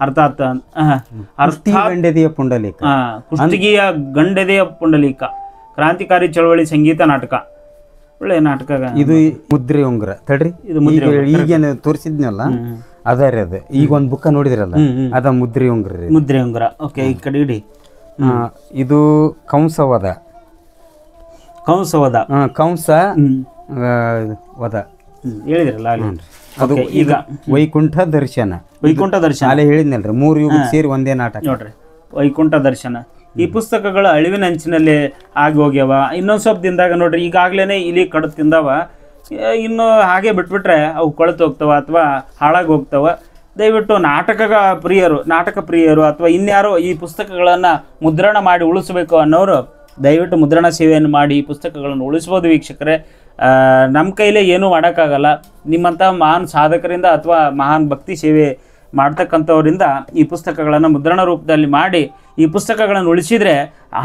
ಅರ್ಥಾತ್ ಗಂಡದಿಯ ಪುಂಡಲೀಕ, ಕುಷ್ಟಗಿಯ ಗಂಡದಿಯ ಪುಂಡಲೀಕ ಕ್ರಾಂತಿಕಾರಿ ಚಳವಳಿ ಸಂಗೀತ ನಾಟಕ. ಒಳ್ಳೆ ನಾಟಕ. ಇದು ಮುದ್ರೆ ಉಂಗುರ. ತಡ್ರಿ, ಇದು ಈಗೇನು ತೋರಿಸಿದ್ನಲ್ಲ ಅದ ರೀ. ಅದು ಈಗ ಒಂದು ಬುಕ್ಕ ನೋಡಿದ್ರಲ್ಲ, ಅದ ಮುದ್ರೆ ಉಂಗುರ. ಮುದ್ರೆ ಉಂಗುರ. ಓಕೆ, ಈ ಕಡೆ ಇಡಿ. ಇದು ಕಂಸವದ. ಕಂಸ ವದ ಹೇಳಿದ್ರಲ್ಲ ಅಲ್ಲಿ. ಅದು Okay, ಈಗ ವೈಕುಂಠ ದರ್ಶನ. ವೈಕುಂಠ ದರ್ಶನ ನಾಳೆ ಹೇಳಿದ್ನಲ್ರಿ 3 ಯುಗ ಸೇರಿ ಒಂದೇ ನಾಟಕ ನೋಡ್ರಿ, ವೈಕುಂಠ ದರ್ಶನ. ಈ ಪುಸ್ತಕಗಳು ಅಳಿವಿನ ಅಂಚಿನಲ್ಲಿ ಆಗಿ ಹೋಗ್ಯಾವ. ಇನ್ನೊಂದು ಸ್ವಲ್ಪ ದಿನದಾಗ ನೋಡ್ರಿ, ಈಗಾಗ್ಲೇನೆ ಇಲಿ ಕಡದು ತಿಂದವ, ಇನ್ನು ಹಾಗೆ ಬಿಟ್ಬಿಟ್ರೆ ಅವು ಕೊಳೆತು ಹೋಗ್ತಾವ ಅಥವಾ ಹಾಳಾಗಿ ಹೋಗ್ತಾವ. ದಯವಿಟ್ಟು ನಾಟಕ ಪ್ರಿಯರು ಅಥವಾ ಇನ್ಯಾರೋ ಈ ಪುಸ್ತಕಗಳನ್ನು ಮುದ್ರಣ ಮಾಡಿ ಉಳಿಸ್ಬೇಕು ಅನ್ನೋರು ದಯವಿಟ್ಟು ಮುದ್ರಣ ಸೇವೆಯನ್ನು ಮಾಡಿ ಈ ಪುಸ್ತಕಗಳನ್ನು ಉಳಿಸ್ಬೋದು ವೀಕ್ಷಕರೇ. ನಮ್ಮ ಕೈಲೇ ಏನೂ ಮಾಡೋಕ್ಕಾಗಲ್ಲ. ನಿಮ್ಮಂಥ ಮಹಾನ್ ಸಾಧಕರಿಂದ ಅಥವಾ ಮಹಾನ್ ಭಕ್ತಿ ಸೇವೆ ಮಾಡ್ತಕ್ಕಂಥವರಿಂದ ಈ ಪುಸ್ತಕಗಳನ್ನು ಮುದ್ರಣ ರೂಪದಲ್ಲಿ ಮಾಡಿ ಈ ಪುಸ್ತಕಗಳನ್ನು ಉಳಿಸಿದರೆ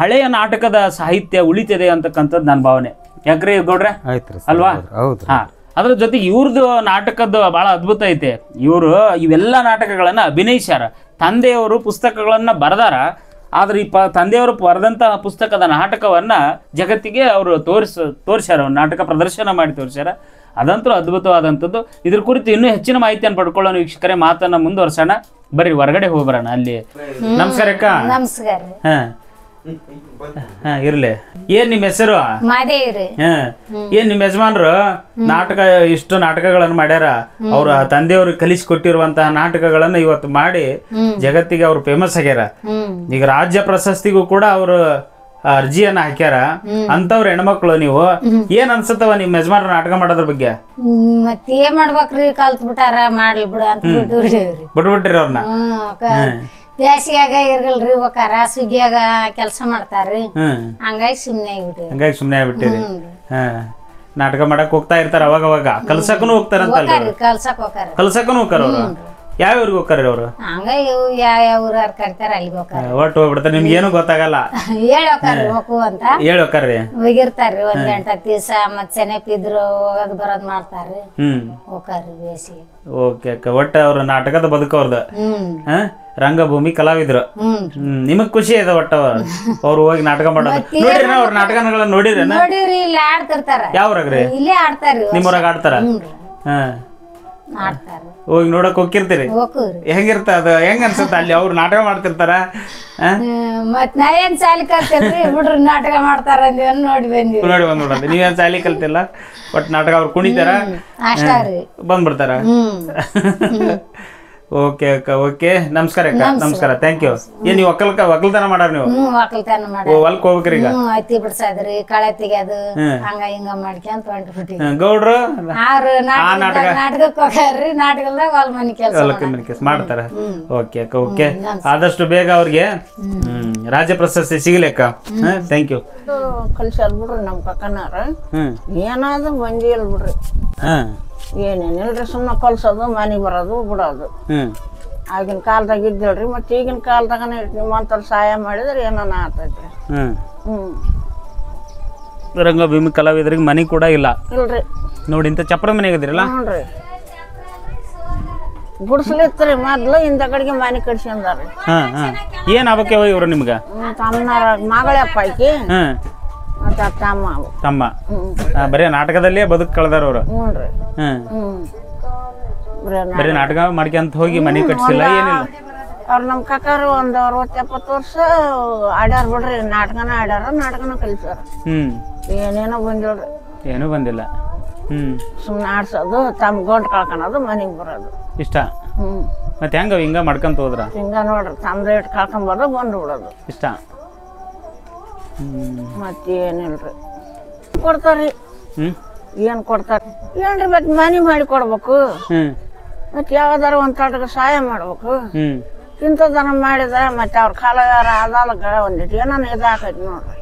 ಹಳೆಯ ನಾಟಕದ ಸಾಹಿತ್ಯ ಉಳಿತಿದೆ ಅಂತಕ್ಕಂಥದ್ದು ನನ್ನ ಭಾವನೆ. ಯಾಕ್ರಿ ಗೌಡ್ರೆ ಅಲ್ವಾ? ಹಾಂ, ಅದ್ರ ಜೊತೆಗೆ ಇವ್ರದ್ದು ನಾಟಕದ್ದು ಭಾಳ ಅದ್ಭುತ ಐತೆ. ಇವರು ಇವೆಲ್ಲ ನಾಟಕಗಳನ್ನು ಅಭಿನಯಿಸ್ಯಾರ. ತಂದೆಯವರು ಪುಸ್ತಕಗಳನ್ನು ಬರೆದಾರ, ಆದ್ರೆ ಈ ತಂದೆಯವರು ಬರೆದಂಥ ಪುಸ್ತಕದ ನಾಟಕವನ್ನು ಜಗತ್ತಿಗೆ ಅವರು ತೋರಿಸ್ಯಾರ, ನಾಟಕ ಪ್ರದರ್ಶನ ಮಾಡಿ ತೋರಿಸ್ಯಾರ. ಅದಂತೂ ಅದ್ಭುತವಾದಂಥದ್ದು. ಇದ್ರ ಕುರಿತು ಇನ್ನೂ ಹೆಚ್ಚಿನ ಮಾಹಿತಿಯನ್ನು ಪಡ್ಕೊಳ್ಳೋಣ ವೀಕ್ಷಕರೇ. ಮಾತನ್ನ ಮುಂದುವರ್ಸೋಣ, ಬರ್ರಿ ಹೊರಗಡೆ ಹೋಗ್ಬರೋಣ ಅಲ್ಲಿ. ನಮಸ್ಕಾರ ಅಕ್ಕ. ನಮಸ್ಕಾರ. ಇರ್ಲಿ. ಏನ್ ನಿಮ್ಮ ಹೆಸರು? ಮಾದೇವ್ರಿ. ಏನ್ ನಿಮ್ಮ ಯಜಮಾನ್ರು ಇಷ್ಟು ನಾಟಕಗಳನ್ನು ಮಾಡ್ಯಾರ. ಅವ್ರ ತಂದೆಯವರು ಕಲಿಸಿಕೊಟ್ಟಿರುವಂತಹ ನಾಟಕಗಳನ್ನ ಇವತ್ತು ಮಾಡಿ ಜಗತ್ತಿಗೆ ಅವ್ರು ಫೇಮಸ್ ಆಗ್ಯಾರ. ಈಗ ರಾಜ್ಯ ಪ್ರಶಸ್ತಿಗೂ ಕೂಡ ಅವರು ಅರ್ಜಿಯನ್ನ ಹಾಕ್ಯಾರ. ಅಂತವ್ರ ಹೆಣ್ಮಕ್ಳು ನೀವು, ಏನ್ ಅನ್ಸತ್ತವ ನಿಮ್ ಯಜಮಾನ್ರ ನಾಟಕ ಮಾಡೋದ್ರ ಬಗ್ಗೆ? ಮತ್ ಏನ್ ಮಾಡ್ಬೇಕ್ರಿ, ಕಲ್ತ್ ಬಿಟ್ಟಾರ, ಮಾಡ್ಲಿ ಬಿಡ ಅಂತ ಬಿಟ್ಬಿಟ್ರಿ ಅವ್ರನ್ನ. ಬ್ಯಾಸಿಗ್ಯಾಗ ಇರ್ಗಲ್ರಿ, ಹೋಕಾರ ಸುಗ್ಗಿಯಾಗ ಕೆಲಸ ಮಾಡ್ತಾರ್ರಿ. ಹಂಗಾಗಿ ಸುಮ್ನೆ ಆಗ್ಬಿಟ್ಟಿರಿ. ನಾಟಕ ಮಾಡಕ್ ಹೋಗ್ತಾ ಇರ್ತಾರ ಅವಾಗ ಕಲ್ಸಕ್ಕೂ ಹೋಗ್ತಾರಂತಲ್ರಿ? ಕಲ್ಸಕ್ಕೂ ಹೋಗ್ತಾರ ಅವ್ರು. ಯಾವ ಊರಿಗೆ ಹೋಗ್ತಾರ ಅವ್ರು? ಹಂಗಾಗಿ ಯಾವ ಊರಾರ ಕರಿತಾರ ಅಲ್ಲಿಗೆ ಹೋಗ್ತಾರ. ಒಟ್ಟು ಹೋಗ್ಬಿಡ್ತಾರ, ನಿಮ್ಗೆ ಏನು ಗೊತ್ತಾಗಲ್ಲ. ಹೋಗು ಅಂತ ಹೇಳೋಕಾರ್ರಿ, ಹೋಗಿರ್ತಾರ್ರಿ. ಒಂದ್ 8 ದಿವಸ ಮತ್ ಸೆನೆಪಿದ್ರು ಹೋಗೋದ್ ಬರೋದ್ ಮಾಡ್ತಾರ್ರಿ. ಹೋಗ್ತಾರ್ರಿ ಬೇಸಿಗೆ. ಓಕೆ ಅಕ್ಕ. ಒಟ್ಟು ಅವ್ರ ನಾಟಕದ ಬದುಕವ್ರದ ರಂಗಭೂಮಿ ಕಲಾವಿದ್ರು. ನಿಮಗ್ ಖುಷಿ ಇದೆ ಒಟ್ಟ ಅವ್ರು ಹೋಗಿ ನಾಟಕ ಮಾಡೋದು? ನೋಡಿರಿ ಅವ್ರ ನಾಟಕಗಳನ್ನ ನೋಡಿರಿ? ನೋಡಿವ್ರಿ, ಇಲ್ಲಿ ಆಡ್ತಿರ್ತಾರ. ಯಾವ್ರಾಗ್ರಿ? ಇಲ್ಲೇ ಆಡ್ತಾರ್ರಿ. ನಿಮ್ಮೂರಾಗ ಆಡ್ತಾರ? ಹೋಗಿ ನೋಡಕ್ ಹೋಗಿರ್ತೀರಿ? ಹೆಂಗಿರ್ತ ಅದು? ಹೆಂಗ ಅನ್ಸುತ್ತ ಅಲ್ಲಿ ಅವ್ರು ನಾಟಕ ಮಾಡ್ತಿರ್ತಾರ? ಮತ್ ನಾ ಏನ್ ಸಾಲಿ ಕಲ್ತಿಲ್ರಿ, ಹುಡ್ರು ನಾಟಕ ಮಾಡ್ತಾರ ನೋಡಿ ಬಂದ್ಬಿಡೋದು. ನೀವೇನ್ ಸಾಲಿ ಕಲ್ತಿಲ್ಲ, ಒಟ್ ನಾಟಕ ಅವ್ರು ಕುಣಿತಾರ, ಬಂದ್ಬಿಡ್ತಾರ. ಓಕೆ ಅಕ್ಕ. ಓಕೆ, ನಮಸ್ಕಾರ ಅಕ್ಕ. ನಮಸ್ಕಾರ, ಥ್ಯಾಂಕ್ ಯು. ಏನ್ ನೀವು ಒಕ್ಕಲ್ತನ ಮಾಡಾರ? ನೀವು ಹೊಲ್ಕ್ ಹೋಗ್ಬೇಕ್ರಿ ಈಗ? ಹತ್ತಿ ಬಿಡ್ಸದ್ರಿ, ಕಳೆ ತೆಗ್ಯದು, ಹಂಗ ಹಿಂಗ ಮಾಡ್ಕೊಂತ ಹೊಂಟ್ಬಿಟ್ಟಿ. ಗೌಡ್ರು ನಾಟಕಕ್ಕೆ ಹೋಗ್ಯಾರ್ರಿ, ನಾಟಕದಾಗ ಹೊಲ ಮನಿ ಕೆಲಸ ಮಾಡ್ತಾರ. ಓಕೆ ಅಕ್ಕ. ಓಕೆ, ಆದಷ್ಟು ಬೇಗ ಅವ್ರಿಗೆ ರಾಜ್ಯ ಪ್ರಶಸ್ತಿ ಸಿಗಲಿ ಅಕ್ಕ. Thank you. ಕಲ್ಸ್ಯಾರ ಬಿಡ್ರಿ ನಮ್ ಕಕ್ಕನಾರ. ಏನಾದ್ರು ಬಂದಿ ಅಲ್ ಬಿಡ್ರಿ, ಏನೇನಿಲ್ರಿ, ಸುಮ್ಮನೆ ಕಲ್ಸೋದು, ಮನೆಗೆ ಬರೋದು, ಬಿಡೋದು. ಆಗಿನ ಕಾಲದಾಗ ಇದ್ದೇಳ್ರಿ. ಮತ್ತೆ ಈಗಿನ ಕಾಲದಾಗ ನಿಮ್ಮಂತರ ಸಹಾಯ ಮಾಡಿದ್ರೆ ಏನಾನ ಆಗ್ತೈತಿ. ರಂಗಭೂಮಿ ಕಲಾವಿದರಿಗೆ ಮನೆ ಕೂಡ ಇಲ್ಲ ಇಲ್ರಿ. ನೋಡಿ, ಇಂಥ ಚಪ್ಪರ ಮನೆಗೆ ಇದಿರಲ್ಲ. ಹ್ಞೂ, ಗುಡ್ಸ್ಲಿತ್ರಿ ಮೊದ್ಲು, ಇಂಥ ಕಡೆಗೆ ಮನೆ ಕಟ್ಸ್ಕೊಂಡಾರ್ರಿ. ಏನ್ ಆಗ್ಬೇಕವ ಇವ್ರು ನಿಮ್ಗ? ತಮ್ಮ ಮಗಳಪ್ಪ ಆಕಿ, ಮತ್ತೆ ತಮ್ಮ. ಬರೀ ನಾಟಕದಲ್ಲೇ ಬದುಕು ಕಳೆದಾರ ಅವ್ರು. ಬರೀ ನಾಟಕ ಮಾಡ್ಕೊಂತ ಹೋಗಿ ಮನೆ ಕಟ್ಸಿಲ್ಲ, ಏನಿಲ್ಲ. ಅವ್ರು ನಮ್ಮ ಕಾಕಾರು ಒಂದು 60-70 ವರ್ಷ ಆಡ್ಯಾರ ಬಿಡ್ರಿ. ನಾಟಕನ ಆಡ್ಯಾರ, ನಾಟಕನ ಕಲಿಸ್ಯಾರ. ಏನೇನೋ ಬಂದಿಲ್ರಿ, ಏನೂ ಬಂದಿಲ್ಲ. ಸುಮ್ಮನೆ ಆಡ್ಸೋದು, ತಮ್ಮ ಗಂಟು ಕಳ್ಕೊಳೋದು, ಮನೆಗೆ ಬರೋದು ಇಷ್ಟ. ಮತ್ತೆ ಹೆಂಗ ಹಿಂಗ ಮಾಡ್ಕೊಂತ ಹೋದ್ರ? ಹಿಂಗ ನೋಡ್ರಿ, ತಮ್ಮ ರೇಟ್ ಕಳ್ಕೊಂಬರೋದು, ಬಂದು ಬಿಡೋದು ಇಷ್ಟ. ಮತ್ತೇನಿಲ್ರಿ, ಕೊಡ್ತಾರ್ರಿ. ಏನ್ ಕೊಡ್ತಾರ ಏನ್ರಿ? ಮತ್ತೆ ಮನೆ ಮಾಡಿ ಕೊಡ್ಬೇಕು, ಮತ್ತೆ ಯಾವ್ದಾರ ಒಂದ್ ತಟಕ ಸಹಾಯ ಮಾಡ್ಬೇಕು. ಇಂಥದನ್ನ ಮಾಡಿದ್ರೆ ಮತ್ತೆ ಅವ್ರ ಕಾಲಗಾರ ಆದಾಲ ಒಂದಿಟ್ಟು ಏನಾನ ಇದಾಕೈತಿ ನೋಡ್ರಿ.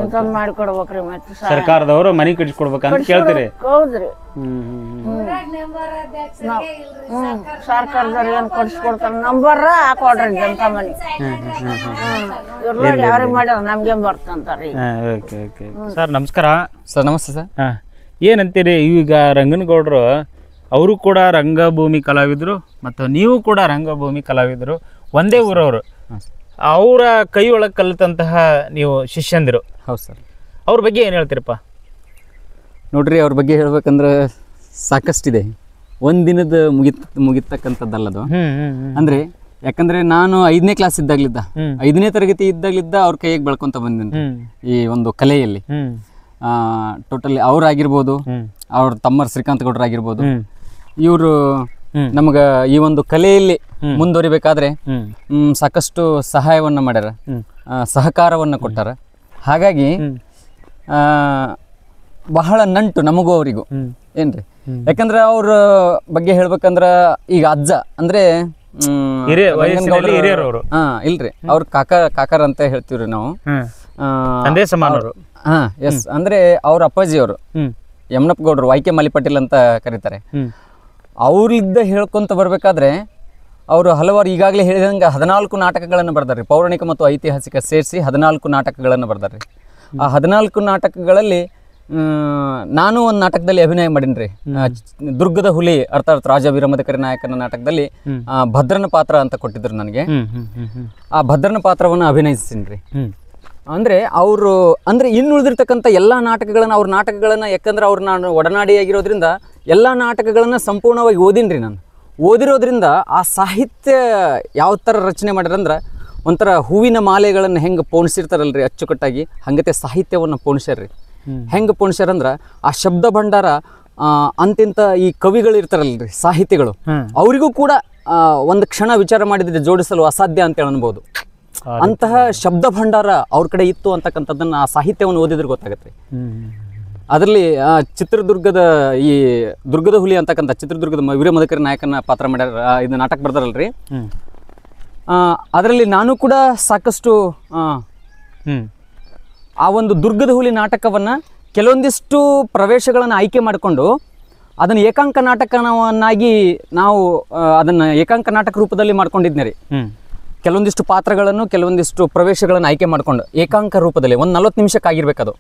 ಇಂಥದ್ ಮಾಡಿ ಕೊಡ್ಬೇಕ್ರಿ. ಮತ್ತೆ ಸರ್ಕಾರದವರು ಮನೆ ಕಟ್ಸ್ಕೊಡ್ಬೇಕಂತ ಕೇಳ್ತೀರಿ? ಹೌದ್ರಿ. ಸರ್ಕಾರದವ್ರು ಏನ್ ಕೊಡ್ಸ್ಕೊಡ್ತಾರ, ನಂಬರ್ ಹಾಕೊಡ್ರಿ ಜನತಾ ಮನಿ. ಯಾರಿಗೆ ಮಾಡ್ಯಾರ ನಮ್ಗೇನ್ ಬರ್ತಂತಾರ್ರಿ. ಸರ್ ನಮಸ್ಕಾರ. ಸರ್ ನಮಸ್ತೆ ಸರ್. ಏನಂತೀರಿ, ಈಗ ರಂಗನಗೌಡರು ಅವರು ಕೂಡ ರಂಗಭೂಮಿ ಕಲಾವಿದರು ಮತ್ತು ನೀವು ಕೂಡ ರಂಗಭೂಮಿ ಕಲಾವಿದರು, ಒಂದೇ ಊರವರು. ಅವರ ಕೈ ಒಳಗೆ ಕಲಿತಂತಹ ನೀವು ಶಿಷ್ಯಂದಿರು. ಹೌದು ಸರ್. ಅವ್ರ ಬಗ್ಗೆ ಏನು ಹೇಳ್ತೀರಪ್ಪ? ನೋಡ್ರಿ, ಅವ್ರ ಬಗ್ಗೆ ಹೇಳ್ಬೇಕಂದ್ರೆ ಸಾಕಷ್ಟಿದೆ. ಒಂದಿನದ ಮುಗಿತಕ್ಕಂಥದ್ದಲ್ಲದು. ಅಂದರೆ ಯಾಕಂದರೆ ನಾನು 5ನೇ ಕ್ಲಾಸ್ ಇದ್ದಾಗಲಿದ್ದ, 5ನೇ ತರಗತಿ ಇದ್ದಾಗಲಿದ್ದ ಅವ್ರ ಕೈಗೆ ಬೆಳ್ಕೊತ ಬಂದಿನಿ ಈ ಒಂದು ಕಲೆಯಲ್ಲಿ. ಟೋಟಲಿ ಅವ್ರಾಗಿರ್ಬೋದು, ಅವ್ರ ತಮ್ಮರ್ ಶ್ರೀಕಾಂತ್ ಗೌಡ್ರಾಗಿರ್ಬೋದು, ಇವರು ನಮ್ಗೆ ಈ ಒಂದು ಕಲೆಯಲ್ಲಿ ಮುಂದುವರಿಬೇಕಾದ್ರೆ ಸಾಕಷ್ಟು ಸಹಾಯವನ್ನು ಮಾಡ್ಯಾರ, ಸಹಕಾರವನ್ನು ಕೊಟ್ಟಾರ. ಹಾಗಾಗಿ ಬಹಳ ನಂಟು ನಮಗೂ ಅವರಿಗೂ ಏನ್ರಿ. ಯಾಕಂದ್ರೆ ಅವ್ರ ಬಗ್ಗೆ ಹೇಳ್ಬೇಕಂದ್ರ ಈಗ ಅಜ್ಜ ಅಂದ್ರೆ ಇಲ್ರಿ, ಅವ್ರ ಕಾಕರ್ ಅಂತ ಹೇಳ್ತೀವ್ರಿ ನಾವು. ಎಸ್, ಅಂದ್ರೆ ಅವ್ರ ಅಪ್ಪಾಜಿಯವರು ಯಮನಪ್ಪ ಗೌಡ್ರು, ವೈಕೆ ಮಲಿಪಟೇಲ್ ಅಂತ ಕರೀತಾರೆ. ಅವ್ರಿದ್ದ ಹೇಳ್ಕೊಂತ ಬರ್ಬೇಕಾದ್ರೆ ಅವರು ಹಲವಾರು ಈಗಾಗಲೇ ಹೇಳಿದಂಗೆ 14 ನಾಟಕಗಳನ್ನು ಬರ್ದಾರ್ರಿ, ಪೌರಾಣಿಕ ಮತ್ತು ಐತಿಹಾಸಿಕ ಸೇರಿಸಿ 14 ನಾಟಕಗಳನ್ನು ಬರ್ದಾರ್ರಿ. ಆ 14 ನಾಟಕಗಳಲ್ಲಿ ನಾನು ಒಂದು ನಾಟಕದಲ್ಲಿ ಅಭಿನಯ ಮಾಡೀನಿ. ದುರ್ಗದ ಹುಲಿ ಅರ್ಥಾತ್ ರಾಜ ವೀರಮದಕರಿ ನಾಯಕನ ನಾಟಕದಲ್ಲಿ ಭದ್ರನ ಪಾತ್ರ ಅಂತ ಕೊಟ್ಟಿದ್ರು ನನಗೆ. ಆ ಭದ್ರನ ಪಾತ್ರವನ್ನು ಅಭಿನಯಿಸ್ತೀನಿ. ಅಂದ್ರೆ ಅವರು ಅಂದ್ರೆ ಇನ್ನುಳಿದಿರ್ತಕ್ಕಂಥ ಎಲ್ಲ ನಾಟಕಗಳನ್ನ, ಅವ್ರ ನಾಟಕಗಳನ್ನ, ಯಾಕಂದ್ರೆ ಅವ್ರು ನಾನು ಒಡನಾಡಿಯಾಗಿರೋದ್ರಿಂದ ಎಲ್ಲ ನಾಟಕಗಳನ್ನ ಸಂಪೂರ್ಣವಾಗಿ ಓದಿನ್ರಿ. ನಾನು ಓದಿರೋದ್ರಿಂದ ಆ ಸಾಹಿತ್ಯ ಯಾವ ಥರ ರಚನೆ ಮಾಡ್ಯಾರಂದ್ರೆ ಒಂಥರ ಹೂವಿನ ಮಾಲೆಗಳನ್ನು ಹೆಂಗೆ ಪೋಣಿಸಿರ್ತಾರಲ್ರಿ ಅಚ್ಚುಕಟ್ಟಾಗಿ, ಹಂಗತೆ ಸಾಹಿತ್ಯವನ್ನು ಪೋಣಿಸ್ಯಾರ್ರಿ. ಹೆಂಗೆ ಪೋಣಿಸ್ಯಾರಂದ್ರೆ ಆ ಶಬ್ದ ಭಂಡಾರ ಅಂತಿಂತ ಈ ಕವಿಗಳು ಇರ್ತಾರಲ್ರಿ, ಸಾಹಿತಿಗಳು, ಅವರಿಗೂ ಕೂಡ ಒಂದು ಕ್ಷಣ ವಿಚಾರ ಮಾಡಿದ್ರೆ ಜೋಡಿಸಲು ಅಸಾಧ್ಯ ಅಂತ ಅನ್ಬೋದು. ಅಂತಹ ಶಬ್ದ ಭಂಡಾರ ಅವ್ರ ಕಡೆ ಇತ್ತು ಅಂತಕ್ಕಂಥದ್ದನ್ನ ಆ ಸಾಹಿತ್ಯವನ್ನು ಓದಿದ್ರೆ ಗೊತ್ತಾಗತ್ತೆ. ಅದರಲ್ಲಿ ಚಿತ್ರದುರ್ಗದ ಈ ದುರ್ಗದ ಹುಲಿ ಅಂತಕ್ಕಂಥ ಚಿತ್ರದುರ್ಗದ ವೀರಮದಕರಿ ನಾಯಕನ ಪಾತ್ರ ಮಾಡ್ಯಾರ, ಇದು ನಾಟಕ ಬರ್ದಾರಲ್ರಿ. ಅದರಲ್ಲಿ ನಾನು ಕೂಡ ಸಾಕಷ್ಟು ಆ ಒಂದು ದುರ್ಗದ ಹುಲಿ ನಾಟಕವನ್ನ ಕೆಲವೊಂದಿಷ್ಟು ಪ್ರವೇಶಗಳನ್ನು ಆಯ್ಕೆ ಮಾಡಿಕೊಂಡು ಅದನ್ನು ಏಕಾಂಕ ನಾಟಕವನ್ನಾಗಿ ನಾವು ಅದನ್ನು ಏಕಾಂಕ ನಾಟಕ ರೂಪದಲ್ಲಿ ಮಾಡ್ಕೊಂಡಿದ್ನೇ ರೀ. ಕೆಲವೊಂದಿಷ್ಟು ಪಾತ್ರಗಳನ್ನು, ಕೆಲವೊಂದಿಷ್ಟು ಪ್ರವೇಶಗಳನ್ನು ಆಯ್ಕೆ ಮಾಡಿಕೊಂಡು ಏಕಾಂಕ ರೂಪದಲ್ಲಿ ಒಂದು 40 ನಿಮಿಷಕ್ಕಾಗಿರ್ಬೇಕು ಅದು.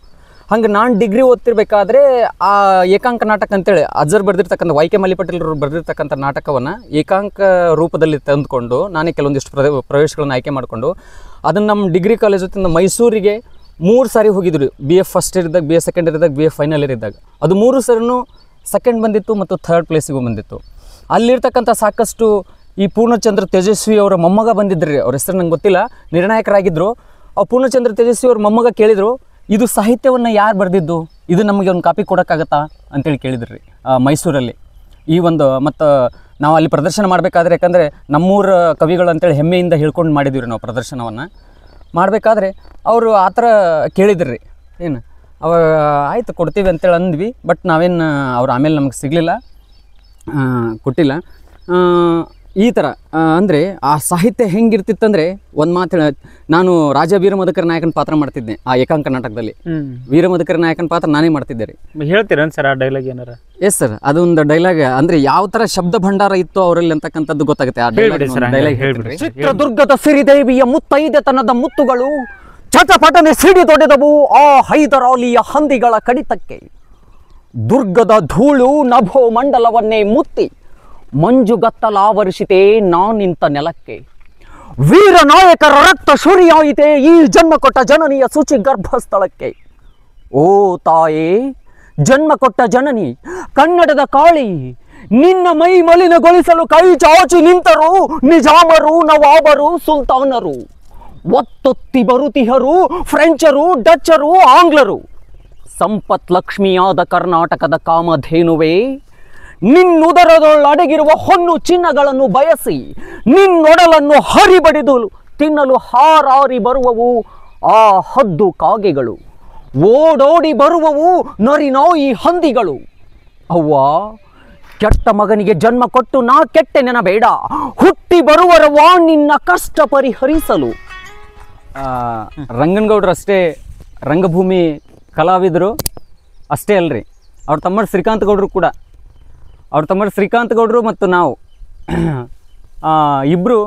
ಹಂಗೆ ನಾನು ಡಿಗ್ರಿ ಓದ್ತಿರ್ಬೇಕಾದ್ರೆ ಆ ಏಕಾಂಕ ನಾಟಕ ಅಂತೇಳಿ ಅಜ್ಜರ್ ಬರೆದಿರ್ತಕ್ಕಂಥ ವೈಕೆ ಮಲಿಪಟೇಲ್ರು ಬರೆದಿರ್ತಕ್ಕಂಥ ನಾಟಕವನ್ನು ಏಕಾಂಕ ರೂಪದಲ್ಲಿ ತಂದುಕೊಂಡು ನಾನೇ ಕೆಲವೊಂದಿಷ್ಟು ಪ್ರವೇಶಗಳನ್ನು ಆಯ್ಕೆ ಮಾಡಿಕೊಂಡು ಅದನ್ನು ನಮ್ಮ ಡಿಗ್ರಿ ಕಾಲೇಜ್ ಹೊತ್ತಿಂದ ಮೈಸೂರಿಗೆ 3 ಸಾರಿ ಹೋಗಿದ್ರು. BA ಫಸ್ಟ್ ಇಯರ್ ಇದ್ದಾಗ, BA ಸೆಕೆಂಡ್ ಇಯರ್ ಇದ್ದಾಗ, BA ಫೈನಲ್ ಇಯರ್ ಇದ್ದಾಗ. ಅದು 3 ಸರಿನೂ ಸೆಕೆಂಡ್ ಬಂದಿತ್ತು ಮತ್ತು ಥರ್ಡ್ ಪ್ಲೇಸಿಗೂ ಬಂದಿತ್ತು. ಅಲ್ಲಿರ್ತಕ್ಕಂಥ ಸಾಕಷ್ಟು ಈ ಪೂರ್ಣಚಂದ್ರ ತೇಜಸ್ವಿ ಅವರ ಮೊಮ್ಮಗ ಬಂದಿದ್ರಿ, ಅವ್ರ ಹೆಸರು ನಂಗೆ ಗೊತ್ತಿಲ್ಲ, ನಿರ್ಣಾಯಕರಾಗಿದ್ದರು. ಆ ಪೂರ್ಣಚಂದ್ರ ತೇಜಸ್ವಿ ಅವ್ರ ಮೊಮ್ಮಗ ಕೇಳಿದರು, ಇದು ಸಾಹಿತ್ಯವನ್ನು ಯಾರು ಬರೆದಿದ್ದು, ಇದು ನಮಗೆ ಒಂದು ಕಾಪಿ ಕೊಡೋಕ್ಕಾಗತ್ತಾ ಅಂತೇಳಿ ಕೇಳಿದ್ರಿ ಮೈಸೂರಲ್ಲಿ. ಈ ಒಂದು ಮತ್ತು ನಾವು ಅಲ್ಲಿ ಪ್ರದರ್ಶನ ಮಾಡಬೇಕಾದ್ರೆ, ಯಾಕಂದರೆ ನಮ್ಮೂರ ಕವಿಗಳು ಅಂತೇಳಿ ಹೆಮ್ಮೆಯಿಂದ ಹೇಳ್ಕೊಂಡು ಮಾಡಿದ್ವಿ ರೀ ನಾವು ಪ್ರದರ್ಶನವನ್ನು ಮಾಡಬೇಕಾದ್ರೆ. ಅವರು ಆ ಥರ ಕೇಳಿದ್ರಿ, ಏನು ಅವಾಗ ಆಯಿತು ಕೊಡ್ತೀವಿ ಅಂತೇಳಿ ಅಂದ್ವಿ. ಬಟ್ ನಾವೇನು ಅವ್ರು ಆಮೇಲೆ ನಮಗೆ ಸಿಗಲಿಲ್ಲ, ಕೊಟ್ಟಿಲ್ಲ. ಈ ಥರ ಅಂದರೆ ಆ ಸಾಹಿತ್ಯ ಹೆಂಗಿರ್ತಿತ್ತಂದರೆ, ಒಂದು ಮಾತು ನಾನು ರಾಜ ವೀರಮದಕರಿ ನಾಯಕನ ಪಾತ್ರ ಮಾಡ್ತಿದ್ದೆ ಆ ಏಕಾಂಕ ನಾಟಕದಲ್ಲಿ. ವೀರಮದಕರಿ ನಾಯಕನ ಪಾತ್ರ ನಾನೇ ಮಾಡ್ತಿದ್ದೆ ರೀ. ಹೇಳ್ತೀರೇನು ಸರ್ ಆ ಡೈಲಾಗ್ ಏನಾರ? ಎಸ್ ಸರ್, ಅದೊಂದು ಡೈಲಾಗ್ ಅಂದರೆ ಯಾವ ಥರ ಶಬ್ದ ಭಂಡಾರ ಇತ್ತು ಅವರಲ್ಲಿ ಅಂತಕ್ಕಂಥದ್ದು ಗೊತ್ತಾಗುತ್ತೆ. ಆ ಡೈಲಾಗ್ ಹೇಳ್ಬಿಡ್ರಿ. ಚಿತ್ರದುರ್ಗದ ಸಿರಿದೇವಿಯ ಮುತ್ತೈದೆತನದ ಮುತ್ತುಗಳು ಚಟಪಟನೆ ಸಿಡಿದೊಡೆದವು ಆ ಹೈದರಾಲಿಯ ಹಂದಿಗಳ ಕಡಿತಕ್ಕೆ. ದುರ್ಗದ ಧೂಳು ನಭೋ ಮಂಡಲವನ್ನೇ ಮುತ್ತಿ ಮಂಜುಗತ್ತಲಾವರಿಸಿತೆ ನಾನಿಂತ ನೆಲಕ್ಕೆ. ವೀರನಾಯಕರ ರಕ್ತ ಶುರಿಯಾಯಿತೆ ಈ ಜನ್ಮ ಕೊಟ್ಟ ಜನನಿಯ ಶುಚಿ ಗರ್ಭಸ್ಥಳಕ್ಕೆ. ಓ ತಾಯೇ, ಜನ್ಮ ಕೊಟ್ಟ ಜನನಿ, ಕನ್ನಡದ ಕಾಳಿ, ನಿನ್ನ ಮೈ ಮಲಿನಗೊಳಿಸಲು ಕೈ ಚಾಚಿ ನಿಂತರು ನಿಜಾಮರು, ನವಾಬರು, ಸುಲ್ತಾನರು. ಒತ್ತೊತ್ತಿ ಬರುತಿಹರು ಫ್ರೆಂಚರು, ಡಚ್ಚರು, ಆಂಗ್ಲರು. ಸಂಪತ್ ಲಕ್ಷ್ಮಿಯಾದ ಕರ್ನಾಟಕದ ಕಾಮಧೇನುವೆ, ನಿನ್ನುದರದೊಳಡಗಿರುವ ಹೊನ್ನು ಚಿನ್ನಗಳನ್ನು ಬಯಸಿ ನಿನ್ನೊಡಲನ್ನು ಹರಿಬಡಿದು ತಿನ್ನಲು ಹಾರಾರಿ ಬರುವವು ಆ ಹದ್ದು ಕಾಗೆಗಳು. ಓಡೋಡಿ ಬರುವವು ನರಿನಾಯಿ ಹಂದಿಗಳು. ಅವ್ವ, ಕೆಟ್ಟ ಮಗನಿಗೆ ಜನ್ಮ ಕೊಟ್ಟು ನಾ ಕೆಟ್ಟೆ ನೆನಬೇಡ, ಹುಟ್ಟಿ ಬರುವರವ ನಿನ್ನ ಕಷ್ಟ ಪರಿಹರಿಸಲು. ರಂಗನಗೌಡರು ಅಷ್ಟೇ ರಂಗಭೂಮಿ ಕಲಾವಿದರು ಅಷ್ಟೇ ಅಲ್ರಿ, ಅವ್ರ ತಮ್ಮ ಶ್ರೀಕಾಂತ್ ಗೌಡರು ಕೂಡ. ಅವ್ರ ತಮ್ಮ ಶ್ರೀಕಾಂತ್ ಗೌಡರು ಮತ್ತು ನಾವು ಇಬ್ಬರು,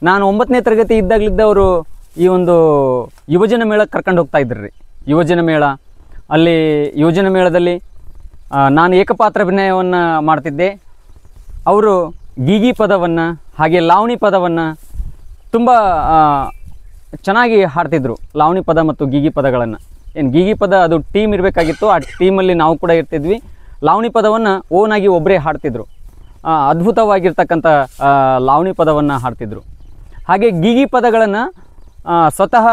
ನಾನು 9ನೇ ತರಗತಿ ಇದ್ದಾಗಲಿದ್ದವರು ಈ ಒಂದು ಯುವಜನ ಮೇಳಕ್ಕೆ ಕರ್ಕೊಂಡು ಹೋಗ್ತಾ ಇದ್ರಿ ರೀ. ಯುವಜನ ಮೇಳ, ಅಲ್ಲಿ ಯುವಜನ ಮೇಳದಲ್ಲಿ ನಾನು ಏಕಪಾತ್ರ ಅಭಿನಯವನ್ನು ಮಾಡ್ತಿದ್ದೆ. ಅವರು ಗೀಗಿ ಪದವನ್ನು ಹಾಗೆ ಲಾವಣಿ ಪದವನ್ನು ತುಂಬ ಚೆನ್ನಾಗಿ ಹಾಡ್ತಿದ್ರು. ಲಾವಣಿ ಪದ ಮತ್ತು ಗೀಗಿ ಪದಗಳನ್ನು. ಏನು ಗೀಗಿ ಪದ ಅದು ಟೀಮ್ ಇರಬೇಕಾಗಿತ್ತು, ಆ ಟೀಮಲ್ಲಿ ನಾವು ಕೂಡ ಇರ್ತಿದ್ವಿ. ಲಾವಣಿ ಪದವನ್ನು ಓನಾಗಿ ಒಬ್ಬರೇ ಹಾಡ್ತಿದ್ರು. ಅದ್ಭುತವಾಗಿರ್ತಕ್ಕಂಥ ಲಾವಣಿ ಪದವನ್ನು ಹಾಡ್ತಿದ್ರು. ಹಾಗೆ ಗೀಗಿ ಪದಗಳನ್ನು ಸ್ವತಃ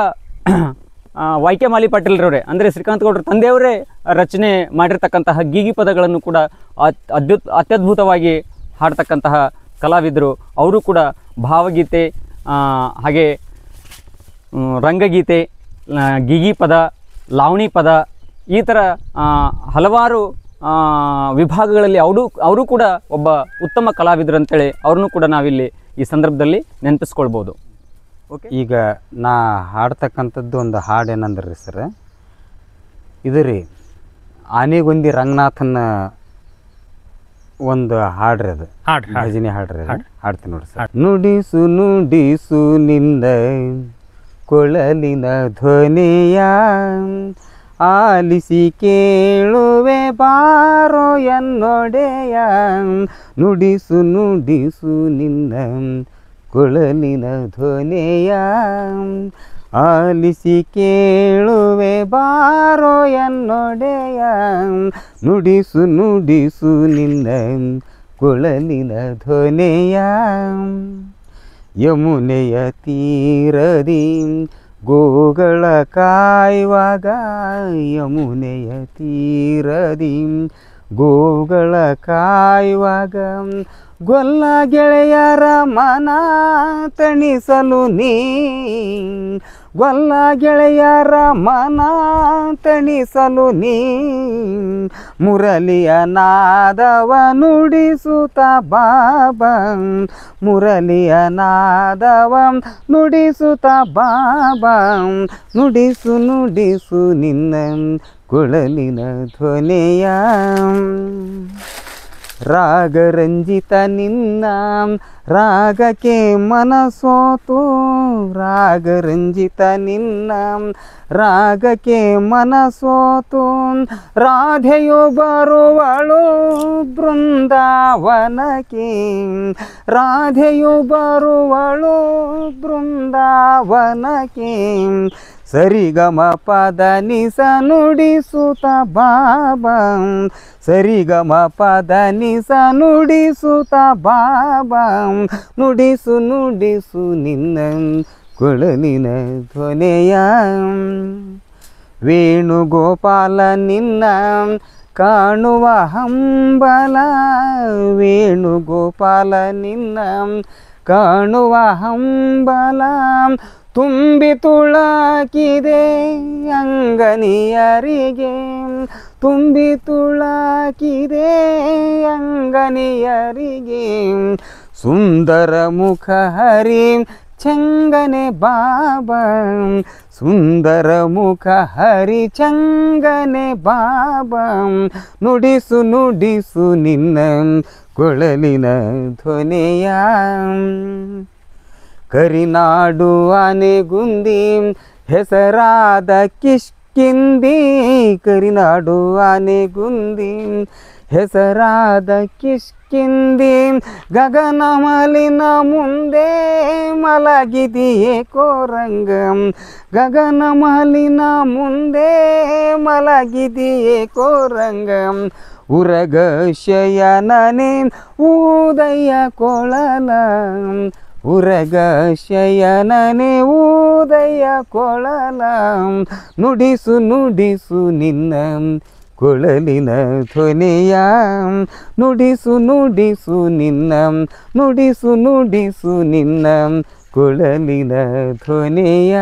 ವೈ ಕೆ ಮಾಲಿ ಪಾಟೀಲ್ರವರೇ ಅಂದರೆ ಶ್ರೀಕಾಂತ್ ಗೌಡ್ರ ತಂದೆಯವರೇ ರಚನೆ ಮಾಡಿರ್ತಕ್ಕಂತಹ ಗೀಗಿ ಪದಗಳನ್ನು ಕೂಡ ಅತ್ಯದ್ಭುತವಾಗಿ ಹಾಡ್ತಕ್ಕಂತಹ ಕಲಾವಿದರು. ಅವರು ಕೂಡ ಭಾವಗೀತೆ ಹಾಗೆ ರಂಗಗೀತೆ, ಗೀಗಿ ಪದ, ಲಾವಣಿ ಪದ ಈ ಥರ ಹಲವಾರು ವಿಭಾಗಗಳಲ್ಲಿ ಅವರು ಕೂಡ ಒಬ್ಬ ಉತ್ತಮ ಕಲಾವಿದರು ಅಂತೇಳಿ ಅವ್ರನ್ನೂ ಕೂಡ ನಾವಿಲ್ಲಿ ಈ ಸಂದರ್ಭದಲ್ಲಿ ನೆನಪಿಸ್ಕೊಳ್ಬೋದು. ಓಕೆ, ಈಗ ನಾ ಹಾಡ್ತಕ್ಕಂಥದ್ದು ಒಂದು ಹಾಡು ಏನಂದ್ರೆ ರೀ ಸರ್, ಇದು ರೀ ಆನೆಗೊಂದಿ ರಂಗನಾಥನ ಒಂದು ಹಾಡ್ರಿ, ಅದು ಭಜನೆ ಹಾಡ್ರಿ, ಹಾಡ್ತೀನಿ ನೋಡಿ ಸರ್. ನುಡಿಸು ನುಡಿಸು ನಿಂದ ಕೊಳಲಿನ ಧ್ವನಿಯ, ಆಲಿಸಿ ಕೇಳುವೆ ಬಾರೋ ಎನ್ನೊಡೆಯ. ನುಡಿಸು ನುಡಿಸು ನಿನ್ನ ಕೊಳಲಿನ ಧ್ವನಿಯ, ಆಲಿಸಿ ಕೇಳುವೆ ಬಾರೋ ಎನ್ನೊಡೆಯ. ನುಡಿಸು ನುಡಿಸು ನಿನ್ನ ಕೊಳಲಿನ ಧ್ವನಿಯ, ಯಮುನೆಯ ತೀರದಿ ಗೋಗಳ ಕಾಯುವಾಗ, ಯಮುನೆಯ ತೀರದಿ ಗೋಗಳ ಕಾಯುವಾಗ, ಗೊಲ್ಲ ಗೆಳೆಯರ ಮನ ತಣಿಸಲು ನೀ, ಗೊಲ್ಲ ಗೆಳೆಯರ ಮನ ತಣಿಸಲು ನೀ, ಮುರಳಿಯ ನಾದವ ನುಡಿಸುತ್ತ ಬಾಬಾ, ಮುರಳಿಯ ನಾದವ ನುಡಿಸುತ್ತ ಬಾಬಾ. ನುಡಿಸು ನುಡಿಸು ನಿನ್ನ ಕೊಳಲಿನ ಧ್ವನಿಯ, ರಾಗರಂಜಿತ ನಿನ್ನ ರಾಗಕ್ಕೆ ಮನಸೋತು, ರಾಗರಂಜಿತ ನಿನ್ನ ರಾಗಕ್ಕೆ ಮನಸೋತು. ರಾಧೆಯು ಬರುವಳು ಬೃಂದಾವನಕ್ಕೆ, ರಾಧೆಯು ಬರುವಳು ಬೃಂದಾವನಕ್ಕೆ. ಸರಿಗಮ ಪದ ನಿಸ ನುಡಿಸುತ್ತ ಬಾಬಾ, ಸರಿಗಮ ಪದ ನಿಸ ನುಡಿಸುತ್ತ ಬಾಬಾ. ನುಡಿಸು ನುಡಿಸು ನಿನ್ನ ಕೊಳಲಿನ ಧ್ವನಿಯ, ವೇಣುಗೋಪಾಲ ನಿನ್ನ ಕಾಣುವ ಹಂಬಲ, ವೇಣುಗೋಪಾಲ ನಿನ್ನ ಕಾಣುವ ಹಂಬಲ. ತುಂಬಿ ತುಳಕಿದೆ ಅಂಗನಿಯರಿಗೆ, ತುಂಬಿ ತುಳಕಿದೆ ಅಂಗನಿಯರಿಗೆ. ಸುಂದರ ಮುಖ ಹರಿ ಚಂಗನೆ ಬಾಬಾ, ಸುಂದರ ಮುಖ ಹರಿ ಚಂಗನೆ ಬಾಬಾ. ನುಡಿಸು ನುಡಿಸು ನಿನ್ನ ಕೊಳಲಿನ ಧ್ವನಿಯ, ಕರಿನಾಡು ಆನೆಗುಂದಿ ಹೆಸರಾದ ಕಿಷ್ಕಿಂದಿ, ಕರಿನಾಡು ಆನೆಗುಂದಿ ಹೆಸರಾದ ಕಿಷ್ಕಿಂದಿ. ಗಗನ ಮಲಿನ ಮುಂದೆ ಮಲಗಿದೆಯೇ ಕೋರಂಗ, ಗಗನ ಮಲಿನ ಮುಂದೆ ಮಲಗಿದೆಯೇ ಕೋರಂಗ. ಉರಗ ಶಯನನೆ ಊದಯ್ಯ ಕೊಳಲ, ಉರಗ ಶಯನನೆ ಊದಯ್ಯ ಕೊಳಲ. ನುಡಿಸು ನುಡಿಸು ನಿನ್ನ ಕೊಳಲಿನ ಧ್ವನಿಯ, ನುಡಿಸು ನುಡಿಸು ನಿನ್ನ, ನುಡಿಸು ನುಡಿಸು ನಿನ್ನ ಕೊಳಲಿನ ಧ್ವನಿಯ.